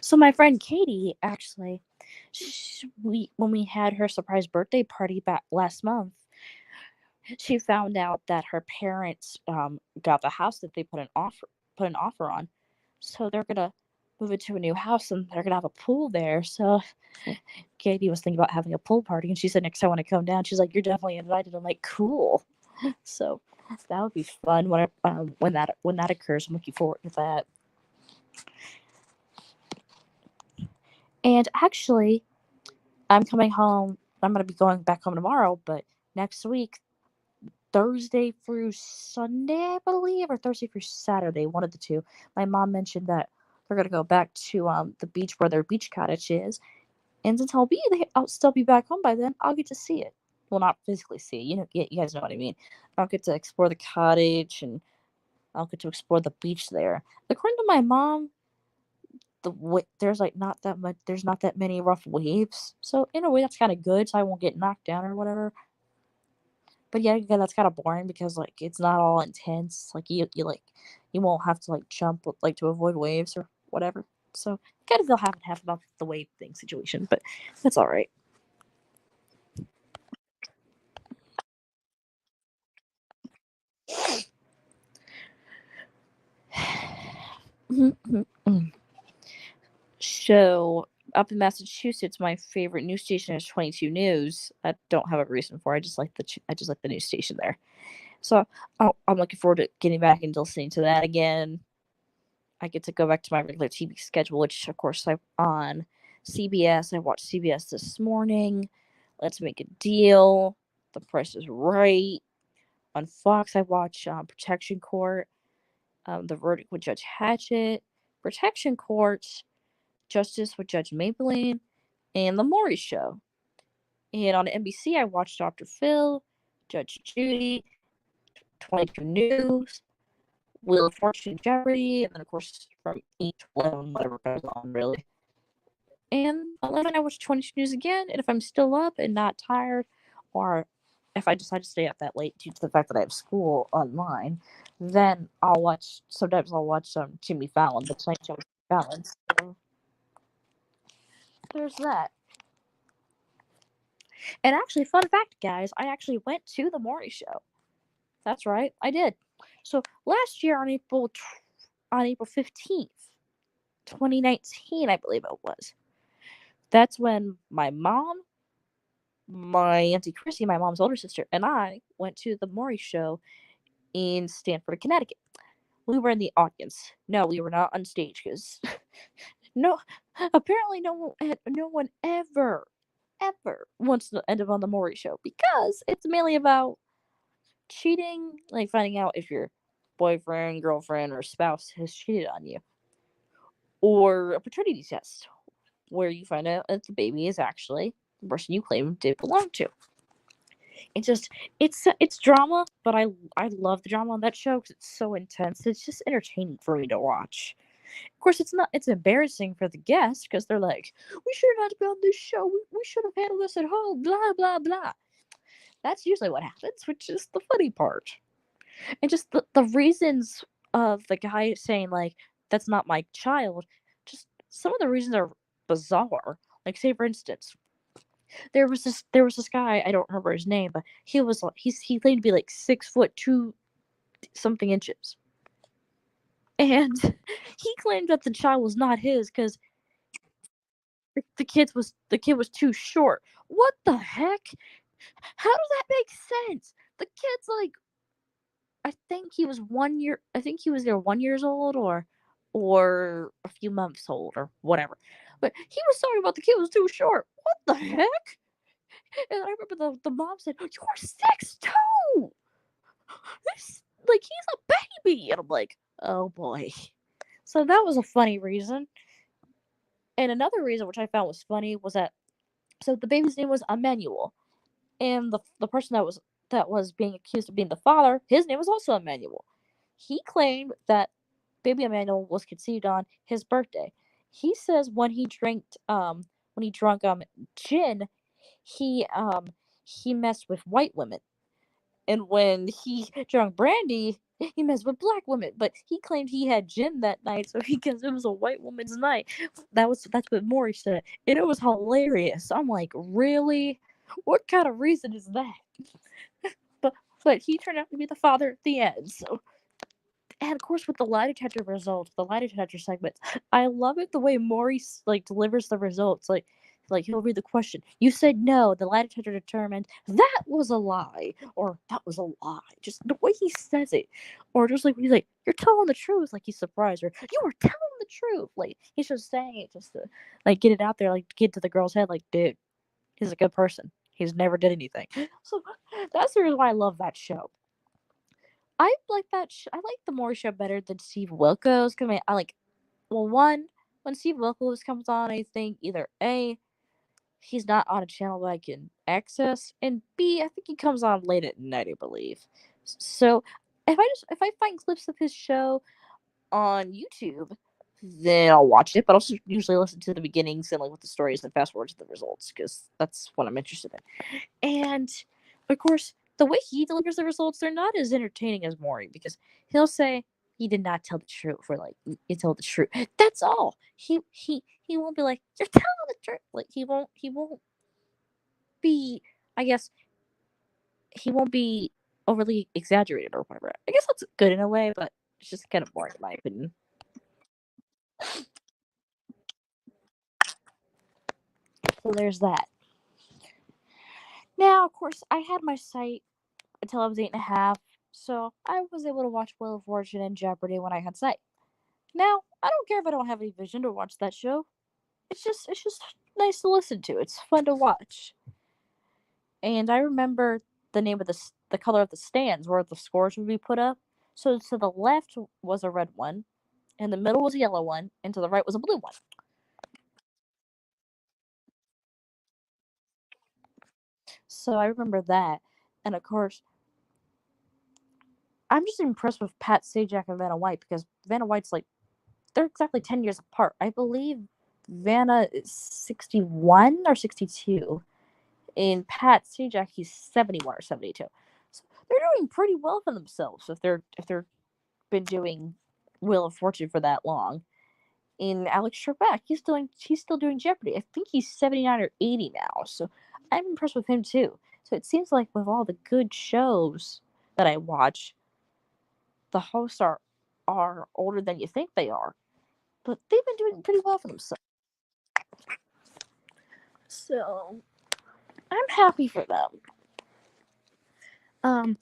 D: So my friend Katie, actually, when we had her surprise birthday party back last month, she found out that her parents got the house that they put an offer on. So they're gonna move into a new house and they're gonna have a pool there. So Katie was thinking about having a pool party, and she said next time when I come down, she's like, "You're definitely invited." I'm like, "Cool." So that would be fun when that occurs. I'm looking forward to that. And actually, I'm coming home. I'm gonna be going back home tomorrow, but next week, Thursday through Sunday, I believe, or Thursday through Saturday, one of the two. My mom mentioned that they're gonna go back to the beach where their beach cottage is, and since I'll still be back home by then, I'll get to see it. Well, not physically see it. You guys know what I mean. I'll get to explore the cottage, and I'll get to explore the beach there. According to my mom, there's not that many rough waves, so in a way that's kind of good. So I won't get knocked down or whatever. But yeah, again, that's kind of boring because like it's not all intense. Like you won't have to like jump like to avoid waves or whatever. So kind of feel half and half about the wave thing situation, but that's all right. So up in Massachusetts, my favorite news station is 22 News. I don't have a reason for it. I just like the news station there. So I'm looking forward to getting back and listening to that again. I get to go back to my regular TV schedule, which of course I'm on CBS. I watched CBS this morning. Let's Make a Deal. The Price is Right. On Fox, I watch Protection Court. The Verdict with Judge Hatchett. Protection Court. Justice with Judge Maybelline. And The Maury Show. And on NBC, I watched Dr. Phil, Judge Judy, 22 News, Wheel of Fortune, Jeopardy, and then of course from 8 to 11, whatever goes on, really. And 11, I watch 22 News again, and if I'm still up and not tired, or if I decide to stay up that late due to the fact that I have school online, then sometimes I'll watch Jimmy Fallon, the Tonight Show with Jimmy Fallon. So there's that. And actually, fun fact, guys, I actually went to the Maury Show. That's right, I did. So last year on April 15th, 2019, I believe it was. That's when my mom, my Auntie Chrissy, my mom's older sister, and I went to the Maury Show in Stamford, Connecticut. We were in the audience. No, we were not on stage because apparently no one ever wants to end up on the Maury show because it's mainly about cheating, like finding out if your boyfriend, girlfriend, or spouse has cheated on you, or a paternity test where you find out that the baby is actually the person you claim did belong to. It's drama, but I love the drama on that show because it's so intense. It's just entertaining for me to watch. Of course, it's embarrassing for the guests because they're like, we should not have been on this show. We should have handled this at home. Blah blah blah. That's usually what happens, which is the funny part. And just the reasons of the guy saying like that's not my child. Just some of the reasons are bizarre. Like say for instance, there was this guy, I don't remember his name, but he claimed to be like 6 foot 2 something inches. And he claimed that the child was not his because the kid was too short. What the heck? How does that make sense? The kid's like I think he was either 1 years old or a few months old or whatever. But he was talking about the kid was too short. What the heck? And I remember the mom said, "You're 6'2". Like he's a baby." And I'm like, "Oh boy." So that was a funny reason. And another reason which I found was funny was that so the baby's name was Emmanuel. And the person that was being accused of being the father, his name was also Emmanuel. He claimed that baby Emmanuel was conceived on his birthday. He says when he drunk gin, he messed with white women. And when he drank brandy, he messed with black women. But he claimed he had gin that night, so because it was a white woman's night. That's what Maury said. And it was hilarious. I'm like, really? What kind of reason is that? But he turned out to be the father at the end. So and of course with the lie detector results, the lie detector segments, I love it the way Maury like delivers the results. Like he'll read the question. You said no. The lie detector determined that was a lie, or that was a lie. Just the way he says it, or just like he's like, "You're telling the truth," like he's surprised, or "You were telling the truth." Like he's just saying it just to like get it out there, like get to the girl's head. Like, dude, he's a good person. He's never did anything. So that's the reason why I love that show. I like I like the Maury show better than Steve Wilkos. Cause I like, well, one when Steve Wilkos comes on, I think either A, he's not on a channel that I can access, and B, I think he comes on late at night, I believe. So if I find clips of his show on YouTube, then I'll watch it. But I'll also usually listen to the beginnings and like what the story is, and fast forward to the results because that's what I'm interested in. And of course, the way he delivers the results, they're not as entertaining as Maury because he'll say he did not tell the truth, or like you told the truth. That's all. He won't be like you're telling the truth. Like he won't be. I guess he won't be overly exaggerated or whatever. I guess that's good in a way, but it's just kind of boring in my opinion. So there's that. Now, of course, I had my sight until I was 8.5, so I was able to watch Wheel of Fortune and Jeopardy when I had sight. Now, I don't care if I don't have any vision to watch that show. It's just nice to listen to. It's fun to watch. And I remember the name of the color of the stands where the scores would be put up. So to the left was a red one, and the middle was a yellow one, and to the right was a blue one. So I remember that. And of course, I'm just impressed with Pat Sajak and Vanna White because Vanna White's like they're exactly 10 years apart. I believe Vanna is 61 or 62. And Pat Sajak, he's 71 or 72. So they're doing pretty well for themselves if they're been doing Wheel of Fortune for that long. And Alex Trebek, he's still doing Jeopardy. I think he's 79 or 80 now. So I'm impressed with him too. So it seems like with all the good shows that I watch, the hosts are older than you think they are. But they've been doing pretty well for themselves. So I'm happy for them. Um,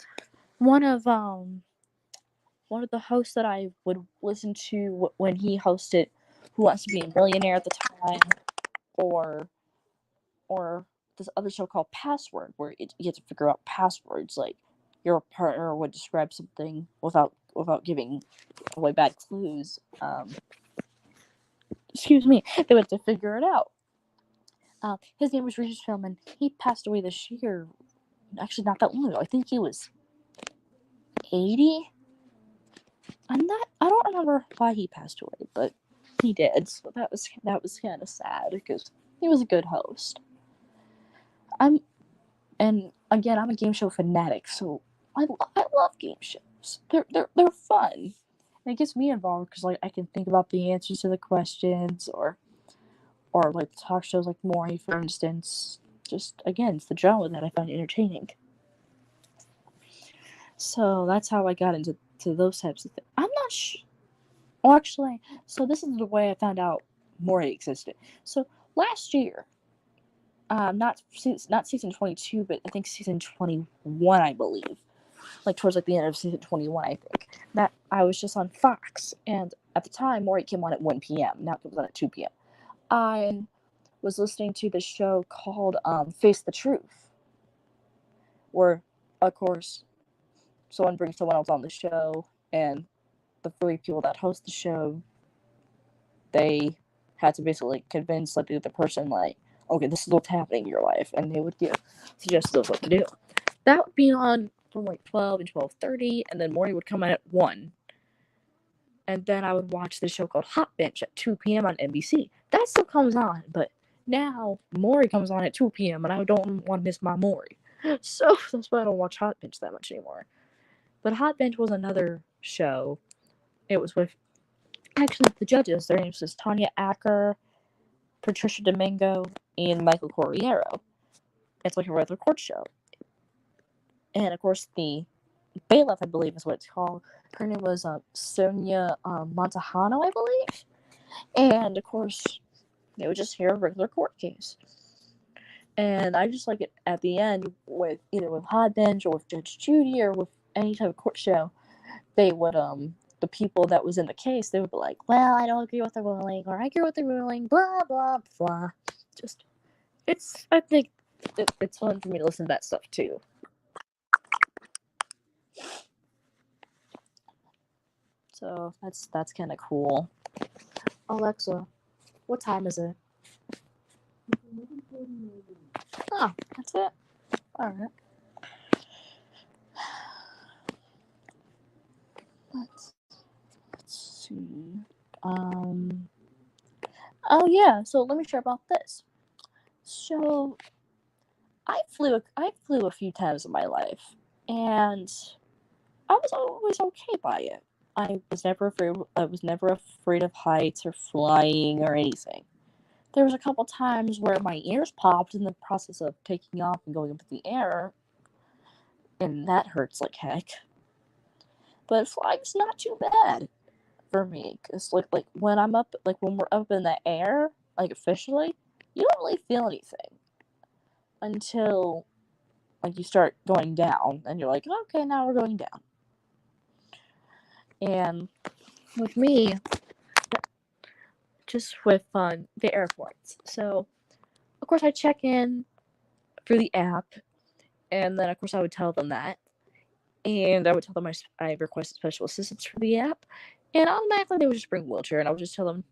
D: one of the hosts that I would listen to when he hosted Who Wants to Be a Millionaire at the time, or this other show called Password, where you have to figure out passwords. Like your partner would describe something without giving away bad clues. Excuse me, they would have to figure it out. His name was Regis Philbin. He passed away this year. Actually, not that long ago. I think he was 80. I don't remember why he passed away, but he did. So that was kind of sad because he was a good host. And again, I'm a game show fanatic, so I love game shows. They're fun. And it gets me involved because like I can think about the answers to the questions, or like talk shows like Maury, for instance. Just again, it's the drama that I find entertaining. So that's how I got into those types of things. I'm not sure. Oh, actually, so this is the way I found out Maury existed. So last year, not season 22, but I think season 21, I believe. Like towards like the end of season 21, I think. That I was just on Fox, and at the time, Maury came on at 1 p.m. Now it comes on at 2 p.m. I was listening to this show called Face the Truth, where, of course, someone brings someone else on the show, and the 3 people that host the show, they had to basically convince like the other person, like, okay, this is what's happening in your life, and they would give suggestions of what to do. That would be on from like 12 and 12:30, and then Maury would come on at 1. And then I would watch this show called Hot Bench at 2 p.m. on NBC. That still comes on, but now Maury comes on at 2 p.m. and I don't want to miss my Maury. So that's why I don't watch Hot Bench that much anymore. But Hot Bench was another show. It was with, actually, the judges. Their names was Tanya Acker, Patricia Domingo, and Michael Corriero. It's like a regular court show. And of course, the bailiff, I believe, is what it's called. Her name was Sonia Montejano, I believe. And of course, they would just hear a regular court case. And I just like it at the end with either with Hot Bench or with Judge Judy or with any type of court show. They would the people that was in the case, they would be like, well, I don't agree with the ruling, or I agree with the ruling, blah blah blah. Just I think it's fun for me to listen to that stuff too. So that's kind of cool. Alexa, what time is it? Oh, that's it. All right. Let's see. Oh yeah. So let me share about this. So I flew a few times in my life, and I was always okay by it. I was never afraid of heights or flying or anything. There was a couple times where my ears popped in the process of taking off and going up in the air, and that hurts like heck. But flying's not too bad for me, cause like when I'm up, like when we're up in the air, like officially, you don't really feel anything until like you start going down, and you're like, okay, now we're going down. And with me, just with the airports. So, of course, I check in through the app, and then, of course, I would tell them that. And I would tell them I requested special assistance for the app, and automatically they would just bring a wheelchair, and I would just tell them,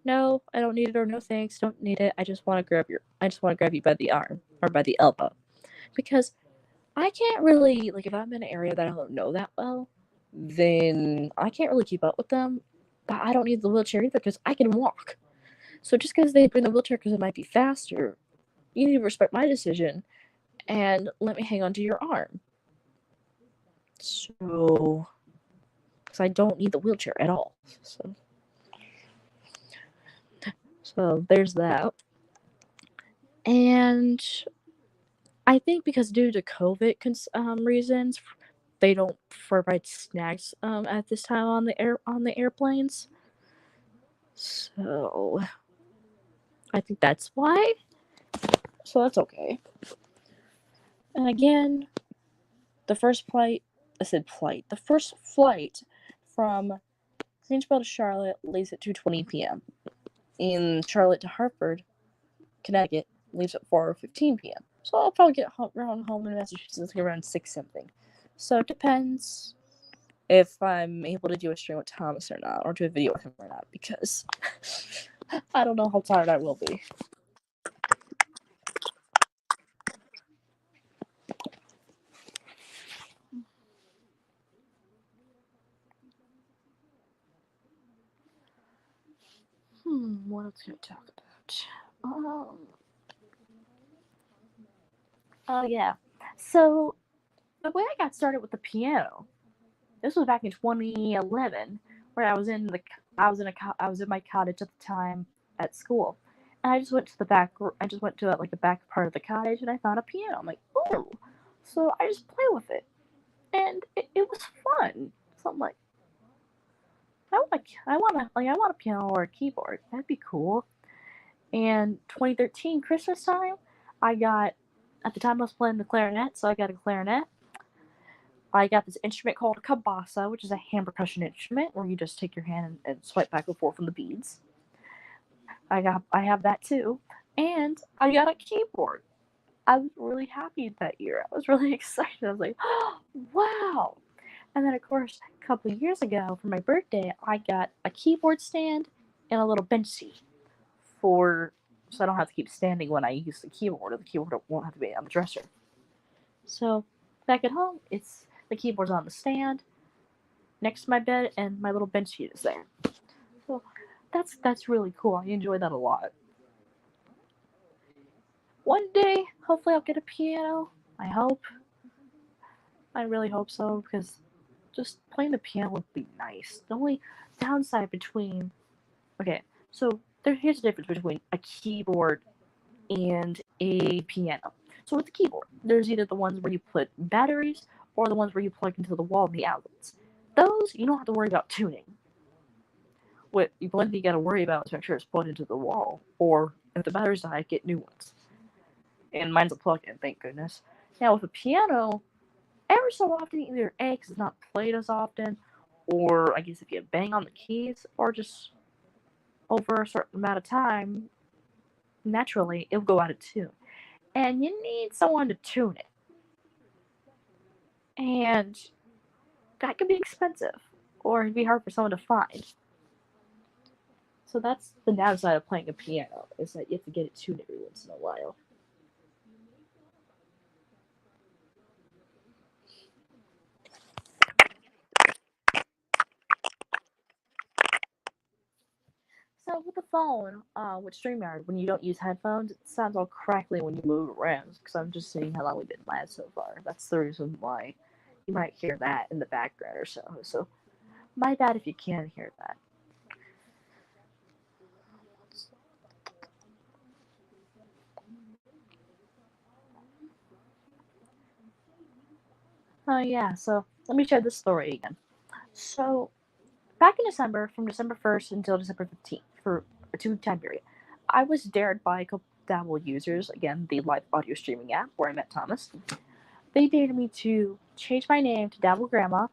D: no, I don't need it, or no thanks, don't need it. I just want to grab you by the arm or by the elbow, because I can't really, like, if I'm in an area that I don't know that well, then I can't really keep up with them. But I don't need the wheelchair either because I can walk. So just because they bring the wheelchair because it might be faster, you need to respect my decision and let me hang on to your arm. So, because I don't need the wheelchair at all. So there's that. And I think because due to COVID reasons, they don't provide snacks at this time on the airplanes. So I think that's why. So that's okay. And again, the first flight from Greensboro to Charlotte leaves at 2:20 p.m. In Charlotte to Hartford, Connecticut, leaves at 4:15 p.m. So I'll probably get around home in Massachusetts like around 6 something. So it depends if I'm able to do a stream with Thomas or not, or do a video with him or not, because I don't know how tired I will be. What else can I talk about? Oh yeah. So the way I got started with the piano, this was back in 2011, where I was in my cottage at the time at school, and I just went to the back. I just went to like the back part of the cottage, and I found a piano. I'm like, oh, so I just play with it, and it was fun. So I'm like, I want a piano or a keyboard. That'd be cool. And 2013 Christmas time, at the time I was playing the clarinet, so I got a clarinet. I got this instrument called a kabasa, which is a hand percussion instrument where you just take your hand and swipe back and forth on the beads. I have that too, and I got a keyboard. I was really happy that year. I was really excited. I was like, oh, wow! And then of course, a couple of years ago for my birthday, I got a keyboard stand and a little bench seat so I don't have to keep standing when I use the keyboard, or the keyboard won't have to be on the dresser. So back at home, the keyboard's on the stand next to my bed, and my little bench seat is there. So that's really cool. I enjoy that a lot. One day, hopefully, I'll get a piano. I hope. I really hope so, because just playing the piano would be nice. The only downside between so here's the difference between a keyboard and a piano. So with the keyboard, there's either the ones where you put batteries or the ones where you plug into the wall and the outlets. Those you don't have to worry about tuning. What you got to worry about is make sure it's plugged into the wall, or if the batteries die, get new ones. And mine's a plug-in, thank goodness. Now with a piano, every so often, either A, because it's not played as often, or I guess if you bang on the keys, or just over a certain amount of time, naturally, it'll go out of tune. And you need someone to tune it. And that can be expensive, or it'd be hard for someone to find. So that's the downside of playing a piano, is that you have to get it tuned every once in a while. So with the phone, with StreamYard, when you don't use headphones, it sounds all crackly when you move around, because I'm just seeing how long we've been live so far. That's the reason why you might hear that in the background or so. So my bad if you can hear that. Oh yeah, so let me share this story again. So back in December, from December 1st until December 15th, for a 2 time period, I was dared by a couple Dabble users, again, the live audio streaming app where I met Thomas. They dared me to change my name to Dabble Grandma,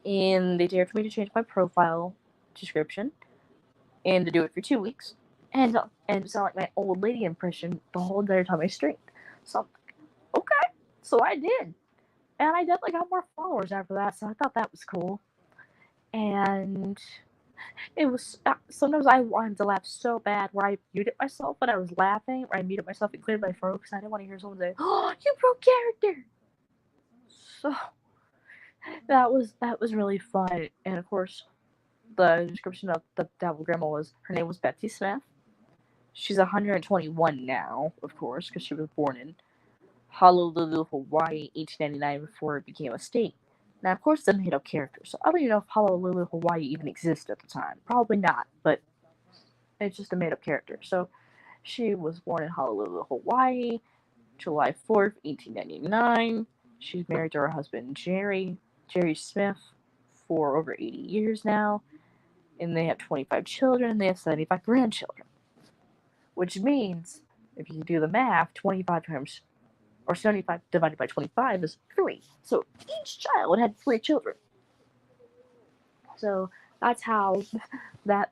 D: and they dared for me to change my profile description, and to do it for 2 weeks, and to sound like my old lady impression the whole entire time I streamed. So I'm like, okay, so I did. And I definitely got more followers after that, so I thought that was cool. And it was sometimes I wanted to laugh so bad where I muted myself when I was laughing, or I muted myself and cleared my throat because I didn't want to hear someone say, "Oh, you broke character." So that was really fun. And of course, the description of the Dabble Grandma was her name was Betsy Smith. She's 121 now, of course, because she was born in Honolulu, Hawaii, 1899, before it became a state. Now, of course, it's a made-up character, so I don't even know if Honolulu, Hawaii even existed at the time. Probably not, but it's just a made-up character. So, she was born in Honolulu, Hawaii, July 4th, 1899. She's married to her husband, Jerry Smith, for over 80 years now. And they have 25 children, and they have 75 grandchildren. Which means, if you do the math, 75 divided by 25 is 3. So each child had 3 children. So that's how that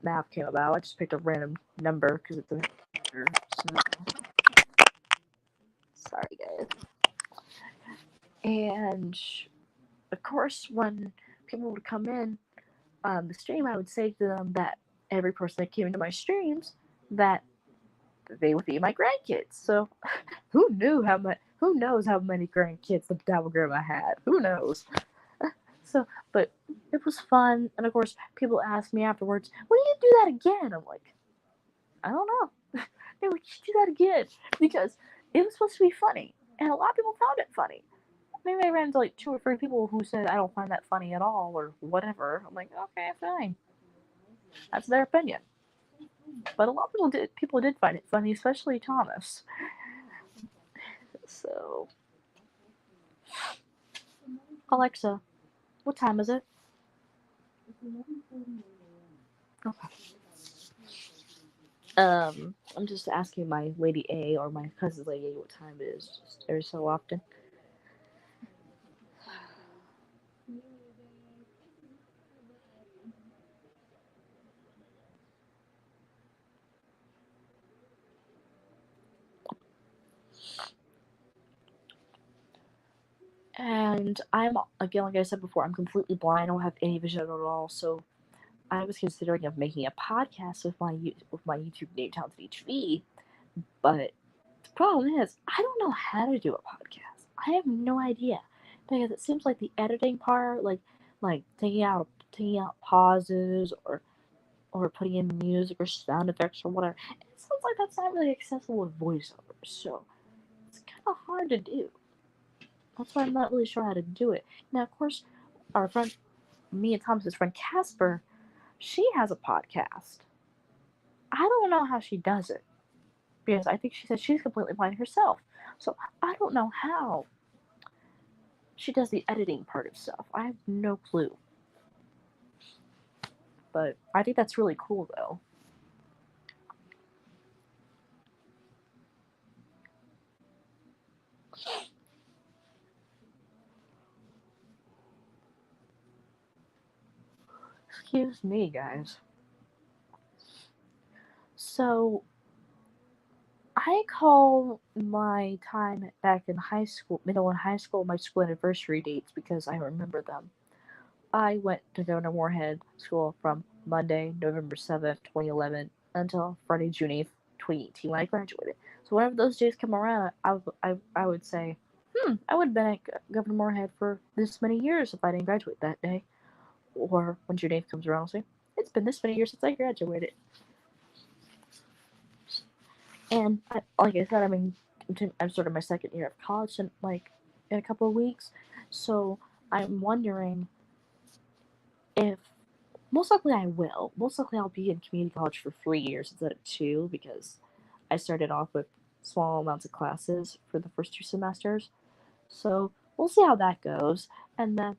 D: math came about. I just picked a random number because it's a number. So
C: Sorry, guys. And of course, when people would come in the stream, I would say to them that every person that came into my streams that they would be my grandkids. So who knows how many grandkids the Dabble Grandma had? Who knows? So, but it was fun, and of course, people ask me afterwards, "Will you do that again?" I'm like, I don't know. They would do that again because it was supposed to be funny, and a lot of people found it funny. Maybe I ran into like 2 or 3 people who said I don't find that funny at all or whatever. I'm like, okay, fine. That's their opinion. But a lot of people did find it funny, especially Thomas. So, Alexa, what time is it? Okay. I'm just asking my Lady A or my cousin Lady A what time it is, just every so often. And I'm, again, like I said before, I'm completely blind. I don't have any vision at all. So I was considering of making a podcast with my YouTube name, Talented HV. But the problem is, I don't know how to do a podcast. I have no idea because it seems like the editing part, like taking out pauses or putting in music or sound effects or whatever, it sounds like that's not really accessible with voiceovers. So it's kind of hard to do. That's why I'm not really sure how to do it. Now, of course, our friend, me and Thomas's friend Casper, she has a podcast. I don't know how she does it because I think she said she's completely blind herself. So I don't know how she does the editing part of stuff. I have no clue. But I think that's really cool, though. Excuse me, guys. So, I call my time back in high school, middle and high school, my school anniversary dates because I remember them. I went to Governor Moorhead School from Monday, November 7th, 2011, until Friday, June 8th, 2018, when I graduated. So whenever those days come around, I would say, I would have been at Governor Moorhead for this many years if I didn't graduate that day. Or when June 8th comes around, I'll say, it's been this many years since I graduated. And like I said, I'm sort of my second year of college in a couple of weeks. So I'm wondering if most likely I will. Most likely I'll be in community college for 3 years instead of 2 because I started off with small amounts of classes for the first 2 semesters. So we'll see how that goes. And then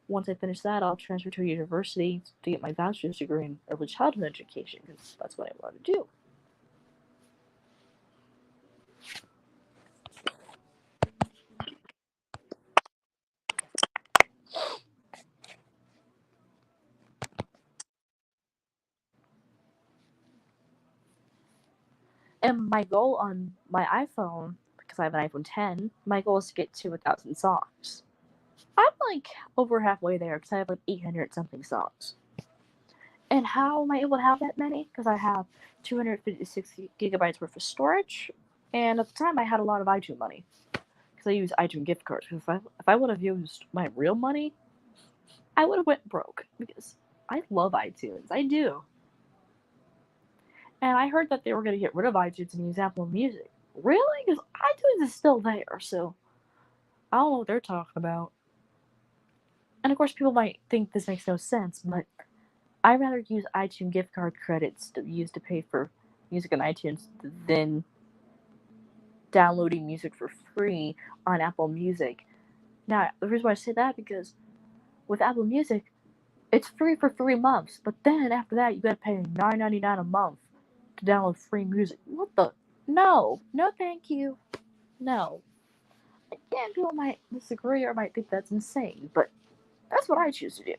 C: once I finish that, I'll transfer to a university to get my bachelor's degree in early childhood education because that's what I want to do. And my goal on my iPhone, because I have an iPhone 10, my goal is to get to 1,000 songs. I'm like over halfway there because I have like 800 something songs. And how am I able to have that many? Because I have 256 gigabytes worth of storage, and at the time I had a lot of iTunes money because I use iTunes gift cards. Because if I would have used my real money, I would have went broke because I love iTunes. I do. And I heard that they were going to get rid of iTunes and use Apple Music. Really? Because iTunes is still there, so I don't know what they're talking about. And of course, people might think this makes no sense, but I'd rather use iTunes gift card credits to use to pay for music on iTunes than downloading music for free on Apple Music. Now, the reason why I say that because with Apple Music, it's free for 3 months, but then after that, you gotta pay $9.99 a month to download free music. What the? No, thank you. No. Again, people might disagree or might think that's insane, but that's what I choose to do.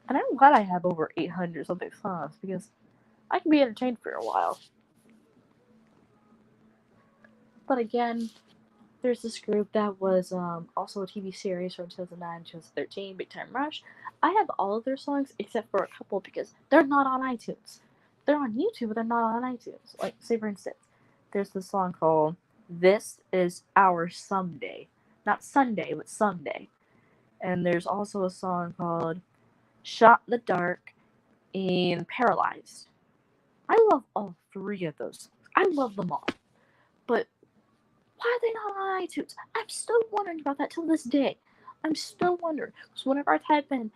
C: And I'm glad I have over 800 something songs because I can be entertained for a while. But again, there's this group that was also a TV series from 2009 to 2013, Big Time Rush. I have all of their songs except for a couple because they're not on iTunes. They're on YouTube, but they're not on iTunes. Like, say for instance, there's this song called This Is Our Someday. Not Sunday, but Someday. And there's also a song called Shot in the Dark and Paralyzed. I love all three of those songs. I love them all. But why are they not on iTunes? I'm still wondering about that till this day. I'm still wondering. So whenever I type in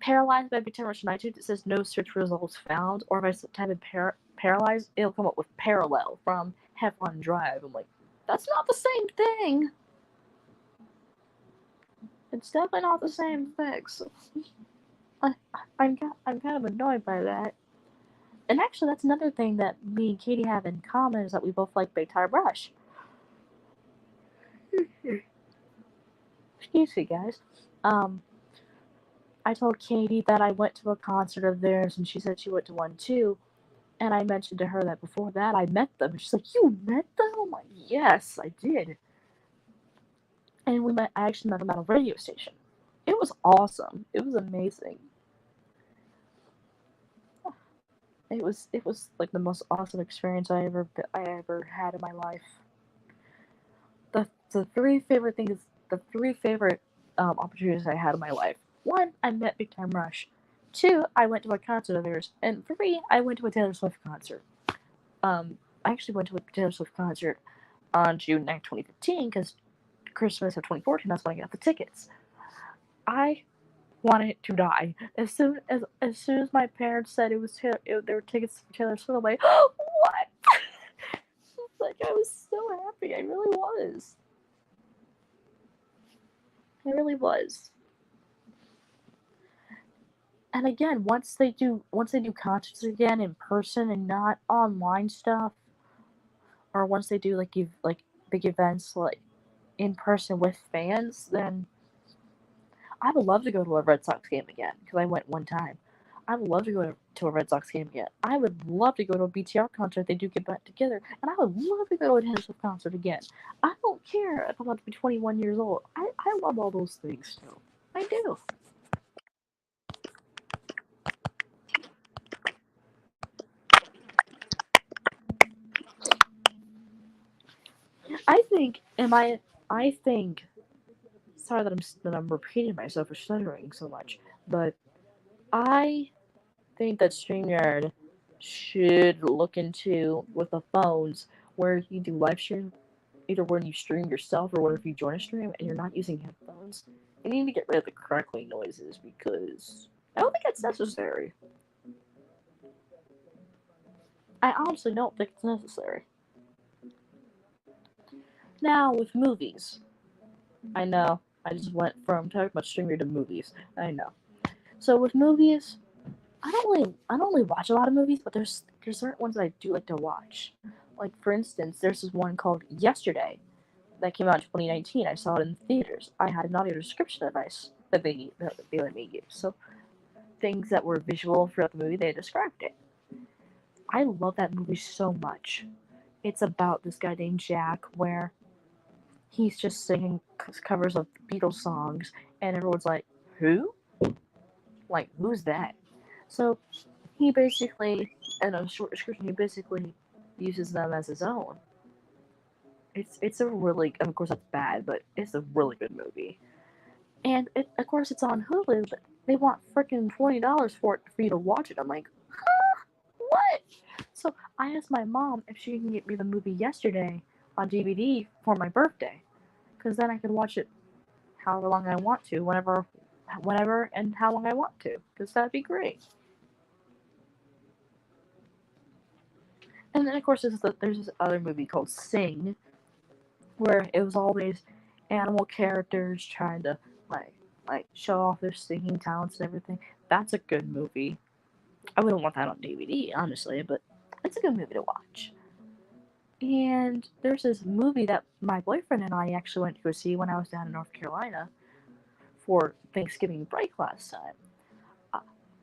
C: Paralyzed by Big Time Rush on iTunes, it says no search results found. Or if I type in Paralyzed, it'll come up with Parallel from Heffron Drive. I'm like, that's not the same thing. It's definitely not the same thing. So I'm kind of annoyed by that. And actually, that's another thing that me and Katie have in common is that we both like Big Time Rush. Excuse me, guys. I told Katie that I went to a concert of theirs, and she said she went to one too. And I mentioned to her that before that I met them. And she's like, "You met them?" I'm like, "Yes, I did." And I actually met them at a radio station. It was awesome. It was amazing. It was like the most awesome experience I ever had in my life. The three favorite opportunities I had in my life. 1, I met Big Time Rush. 2, I went to a concert of theirs. And 3, I went to a Taylor Swift concert. I actually went to a Taylor Swift concert on June 9th, 2015, because Christmas of 2014, that's when I got the tickets. I wanted to die. As soon as my parents said there were tickets for Taylor Swift, I'm like, what? Like, I was so happy. I really was. I really was. And again, once they do concerts again in person and not online stuff, or once they do like big events like in person with fans, then I would love to go to a Red Sox game again because I went one time. I would love to go to a Red Sox game again. I would love to go to a BTR concert if they do get back together, and I would love to go to a Taylor Swift concert again. I don't care if I'm about to be 21 years old. I love all those things still. I do. I think. Sorry that I'm repeating myself or stuttering so much, but I think that StreamYard should look into with the phones where you do live stream, either when you stream yourself or whether if you join a stream and you're not using headphones. You need to get rid of the crackling noises because I don't think it's necessary. I honestly don't think it's necessary. Now with movies, I know I just went from talking about StreamYard to movies. I know. So with movies, I don't really watch a lot of movies, but there's certain ones that I do like to watch. Like for instance, there's this one called Yesterday that came out in 2019. I saw it in theaters. I had an audio description device that they let me use. So things that were visual throughout the movie, they described it. I love that movie so much. It's about this guy named Jack where he's just singing covers of Beatles songs, and everyone's like, "Who? Like, who's that?" So he basically, in a short description, he basically uses them as his own. It's a really, of course that's bad, but it's a really good movie. And of course it's on Hulu, but they want freaking $20 for you to watch it. I'm like, huh? What? So I asked my mom if she can get me the movie Yesterday on DVD for my birthday, because then I could watch it however long I want to, whenever and how long I want to, because that'd be great. And then, of course, there's this other movie called Sing, where it was always animal characters trying to, like show off their singing talents and everything. That's a good movie. I wouldn't want that on DVD, honestly, but it's a good movie to watch. And there's this movie that my boyfriend and I actually went to go see when I was down in North Carolina for Thanksgiving break last time.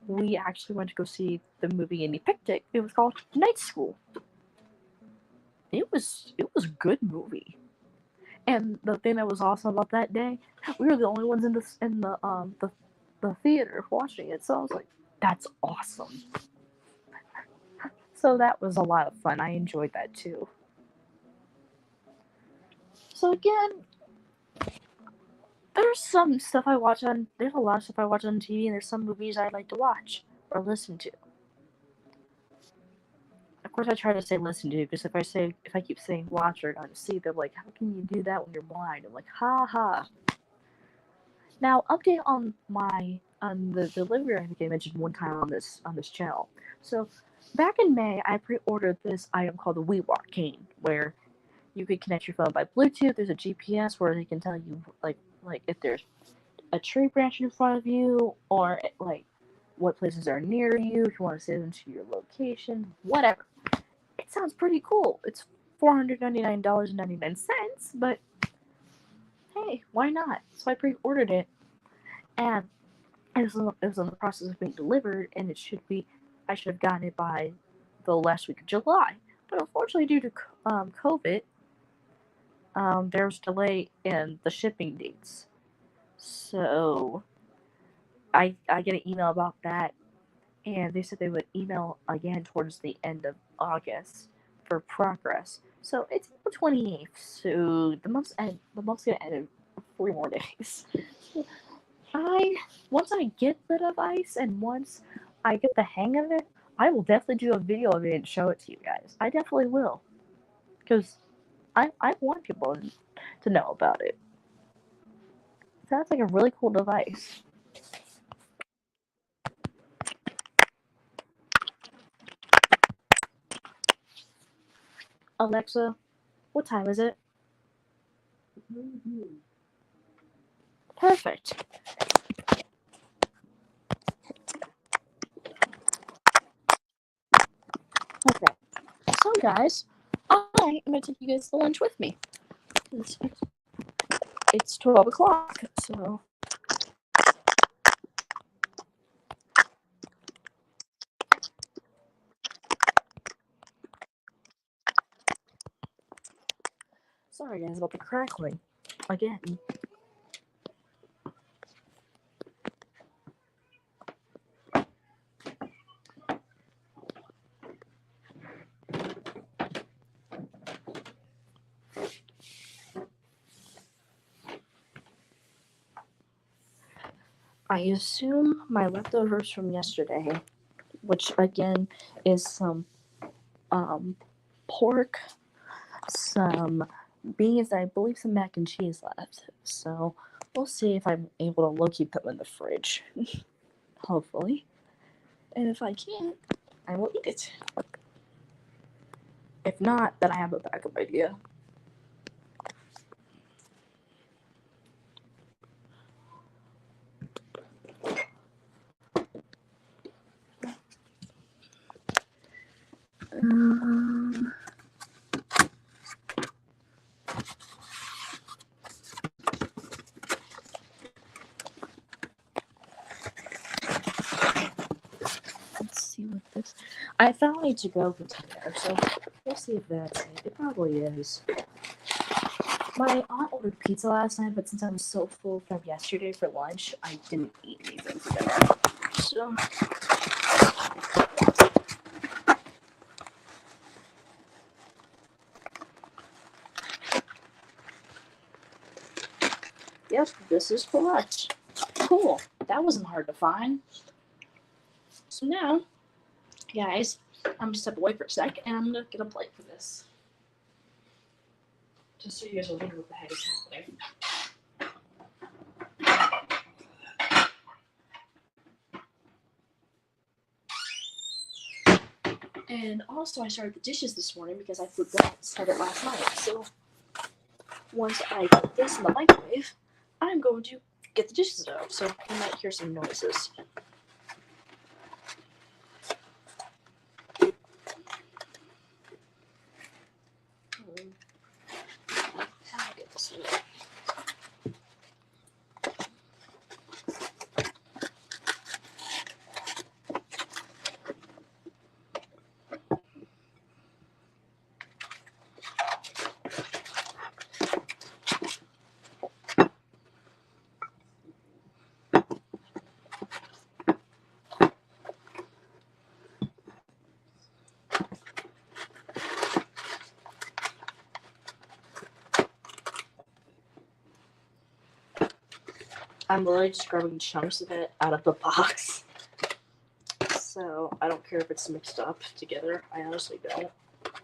C: We actually went to go see the movie and he picked it. It was called Night School.
E: it was a good movie. And the thing that was awesome about that day, we were the only ones in the theater watching it. So I was like, that's awesome. So that was a lot of fun. I enjoyed that too. So again, there's a lot of stuff I watch on TV, and there's some movies I like to watch or listen to. Of course, I try to say listen to, because if I keep saying watch or not see, they're like, how can you do that when you're blind? I'm like, ha ha. Now, update on the delivery I think I mentioned one time on this channel. So, back in May, I pre-ordered this item called the WeWalk Cane, where you could connect your phone by Bluetooth. There's a GPS where they can tell you like if there's a tree branch in front of you, or like what places are near you, if you want to send them to your location, whatever. It sounds pretty cool. It's $499.99, but hey, why not? So I pre-ordered it, and it was in the process of being delivered, and I should have gotten it by the last week of July. But unfortunately, due to COVID, there was delay in the shipping dates. So I get an email about that, and they said they would email again towards the end of August for progress. So it's the 28th, so the month's gonna end in 4 more days. Once I get the device and once I get the hang of it, I will definitely do a video of it and show it to you guys. I definitely will, because I want people to know about it. That's like a really cool device. Alexa, what time is it? Perfect. Okay. So guys, I am gonna take you guys to lunch with me. It's 12 o'clock, so sorry guys about the crackling again. I assume my leftovers from yesterday, which again is some pork, some beans, and I believe some mac and cheese left. So we'll see if I'm able to keep them in the fridge. Hopefully. And if I can't, I will eat it. If not, then I have a backup idea. Let's see what this. I found a to-go container, so we'll see if that's it. It probably is. My aunt ordered pizza last night, but since I was so full from yesterday for lunch, I didn't eat anything for dinner. So. Yep, this is correct. Cool. That wasn't hard to find. So now, guys, I'm gonna step away for a sec, and I'm gonna get a plate for this. Just so you guys will wonder what the heck is happening. And also, I started the dishes this morning because I forgot to start it last night. So, once I put this in the microwave, I'm going to get the dishes out. So, you might hear some noises. I'll get this out. I'm literally just grabbing chunks of it out of the box. So I don't care if it's mixed up together. I honestly don't.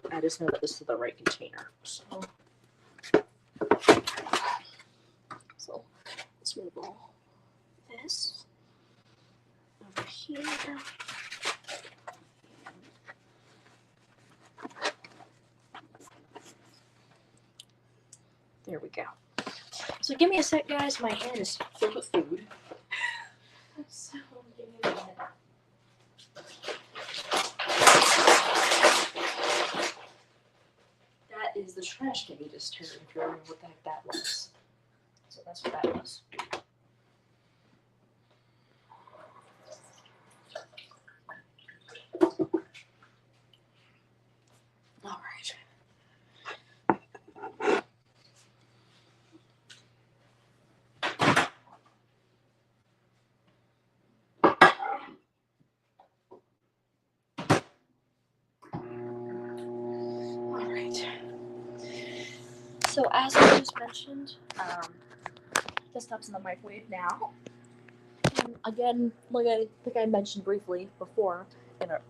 E: I just know that this is the right container. So let's move all this over here. There we go. So give me a sec, guys. My hand is filled with food. So give me a minute. That is the trash can you just turned. If you remember what the heck that was. So that's what that was. All right. So as I just mentioned, this stuff's in the microwave now. And again, like I mentioned briefly before,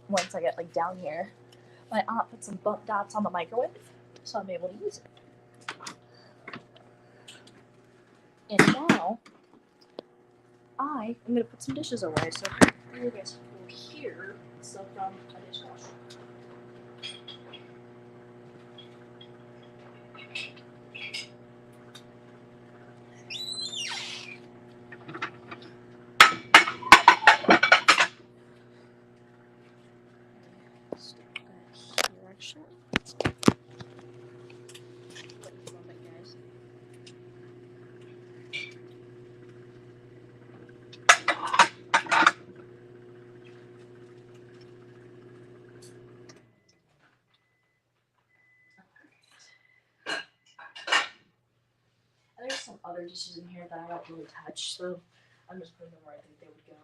E: once I get like down here, my aunt put some bump dots on the microwave, so I'm able to use it. And now, I am gonna put some dishes away. So you guys will hear stuff from a dishwasher. Direction. Wait a moment, guys. And there's some other dishes in here that I don't really touch, so I'm just putting them where I think they would go.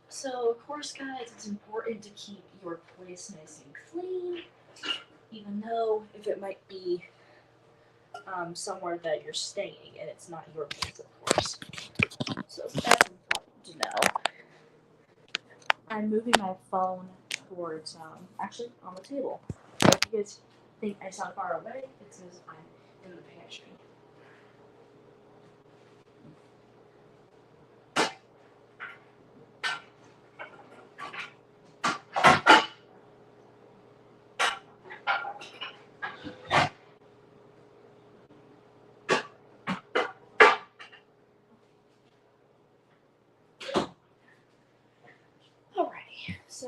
E: So, of course, guys, it's important to keep your place nice and clean, even though if it might be somewhere that you're staying and it's not your place, of course. So that's important to know. I'm moving my phone towards, actually, on the table. So if you guys think I sound far away, it's because I'm in the pantry. Alrighty, so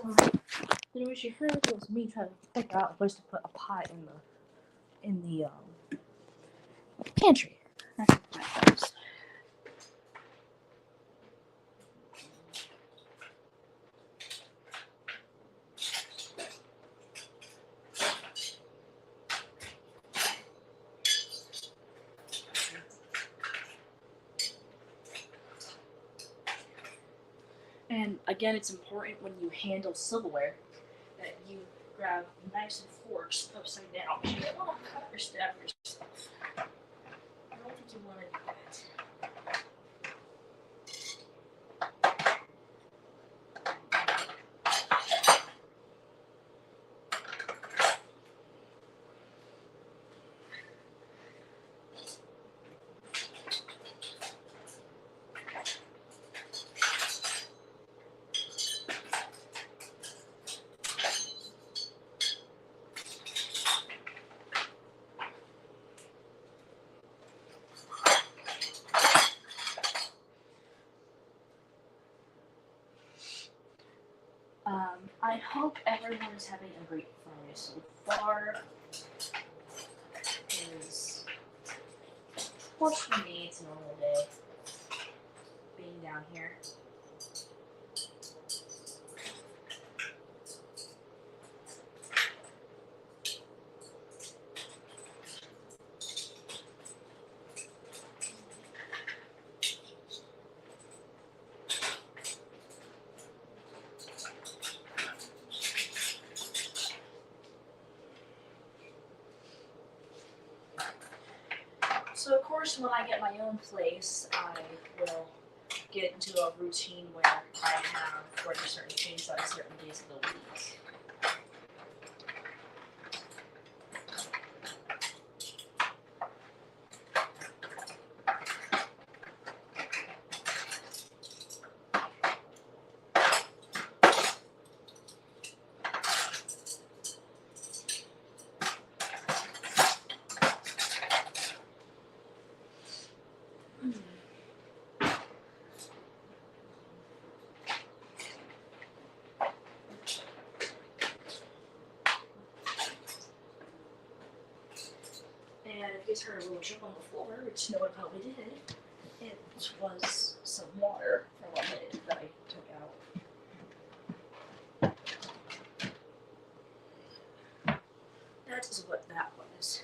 E: what you heard was me trying to figure out a place to put a pot in the pantry. That's what that was. And again, it's important when you handle silverware that you grab knives and forks upside down. You don't want to cut or stab yourself. I don't think you want to do that. I hope everyone is having a great Friday so far. is, works for me. It's a normal day being down here. So of course, when I get my own place, I will get into a routine where I have order certain things on certain days of the week. And if you guys heard a little drip on the floor, which no one probably did, it was some water from a lid that I took out. That is what that was.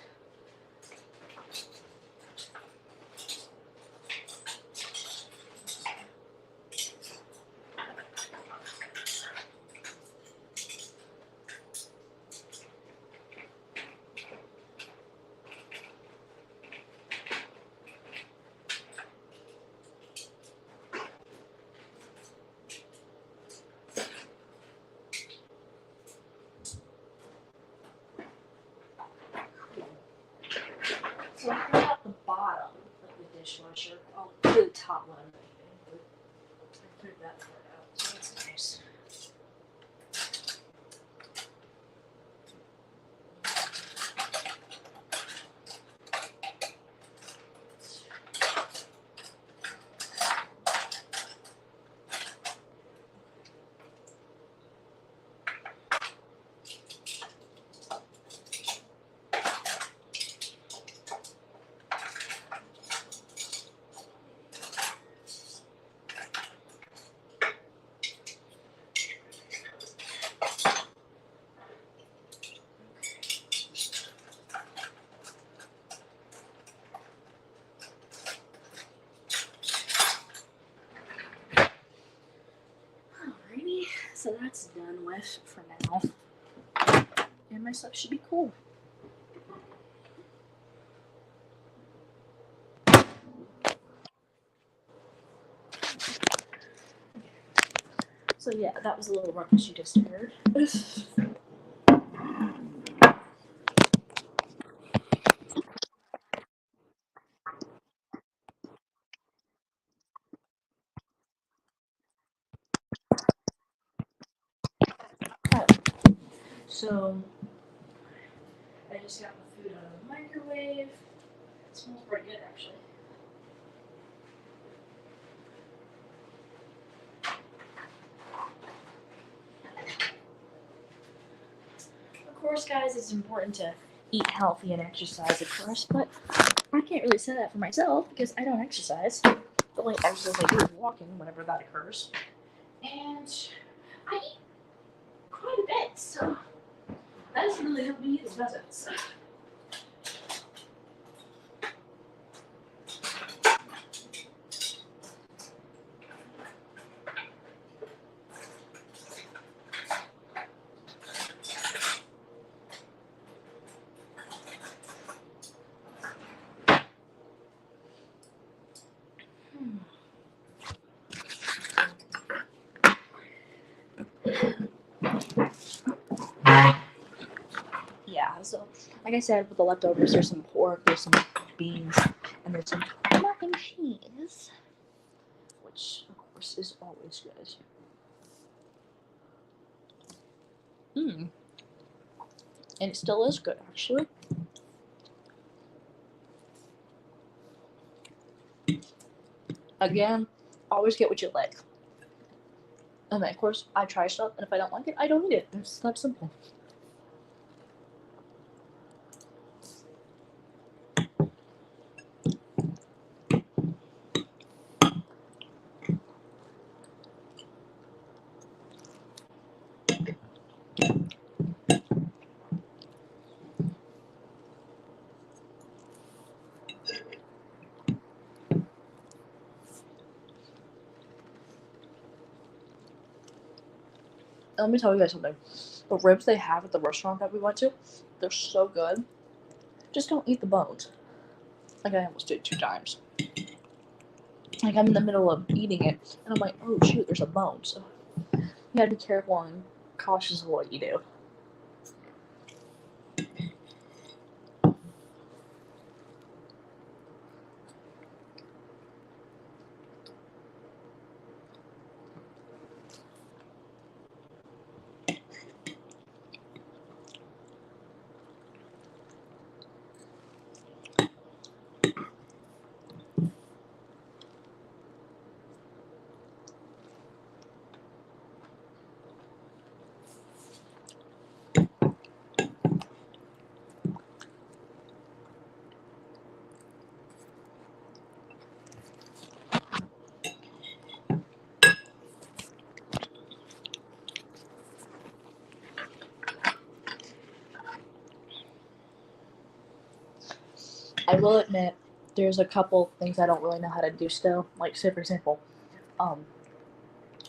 E: So I cleaned out the bottom of the dishwasher. I'll do the top one, but I cleared that part out, so that's nice. Alrighty, so that's done with for now. And my stuff should be cool. So yeah, that was a little ruckus you just heard. So I just got the food out of the microwave. It smells pretty good actually. Of course, guys, it's important to eat healthy and exercise, of course, but I can't really say that for myself because I don't exercise. The only exercise I do is walking whenever that occurs. And I eat quite a bit, so that doesn't really help me either, does it? So. Yeah, so like I said, with the leftovers, there's some pork, there's some beans, and there's some mac and cheese, which of course is always good. And it still is good, actually. Again, always get what you like. And then, of course, I try stuff, and if I don't like it, I don't eat it. It's that simple. Let me tell you guys something. The ribs they have at the restaurant that we went to, they're so good. Just don't eat the bones. Like I almost did 2 times. Like I'm in the middle of eating it, and I'm like, oh shoot, there's a bone. So you gotta be careful and cautious of what you do. I will admit, there's a couple things I don't really know how to do still. Like, say for example,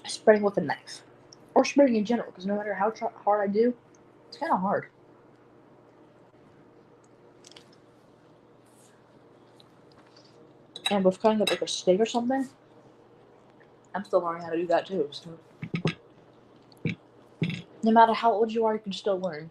E: spreading with a knife, or spreading in general. Because no matter how hard I do, it's kind of hard. And with cutting up like a steak or something, I'm still learning how to do that too. So, no matter how old you are, you can still learn.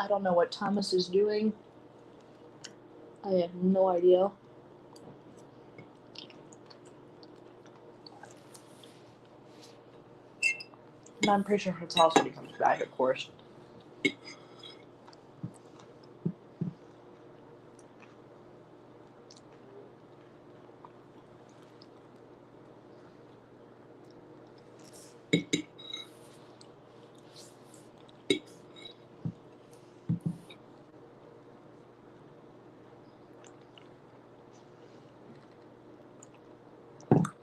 E: I don't know what Thomas is doing. I have no idea. And I'm pretty sure it's also when he comes back, of course.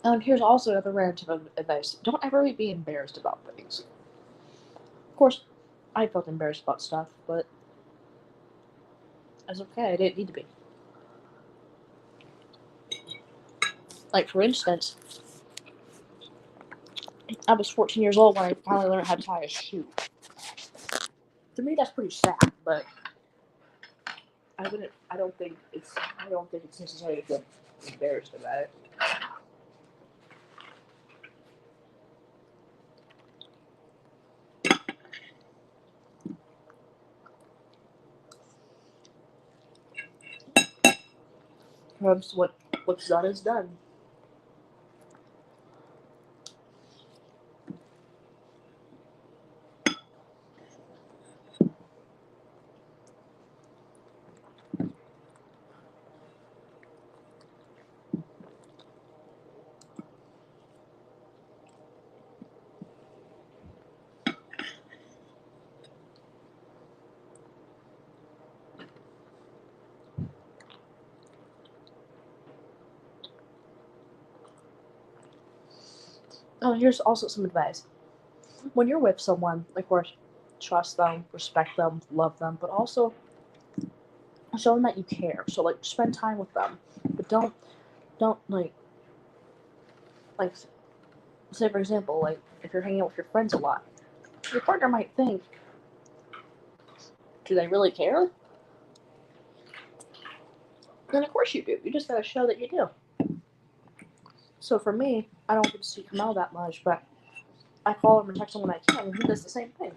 E: And here's also another rant of advice. Don't ever be embarrassed about things. Of course, I felt embarrassed about stuff, but that's okay. I didn't need to be. Like, for instance, I was 14 years old when I finally learned how to tie a shoe. To me, that's pretty sad, but I don't think it's necessary to feel embarrassed about it. Perhaps what's done is done. Oh, here's also some advice. When you're with someone, of course, trust them, respect them, love them, but also show them that you care. So, like, spend time with them, but don't like say for example, like if you're hanging out with your friends a lot, your partner might think, do they really care? And of course you do. You just gotta show that you do. So for me, I don't get to see Kamel that much, but I call him and text him when I can, and he does the same thing.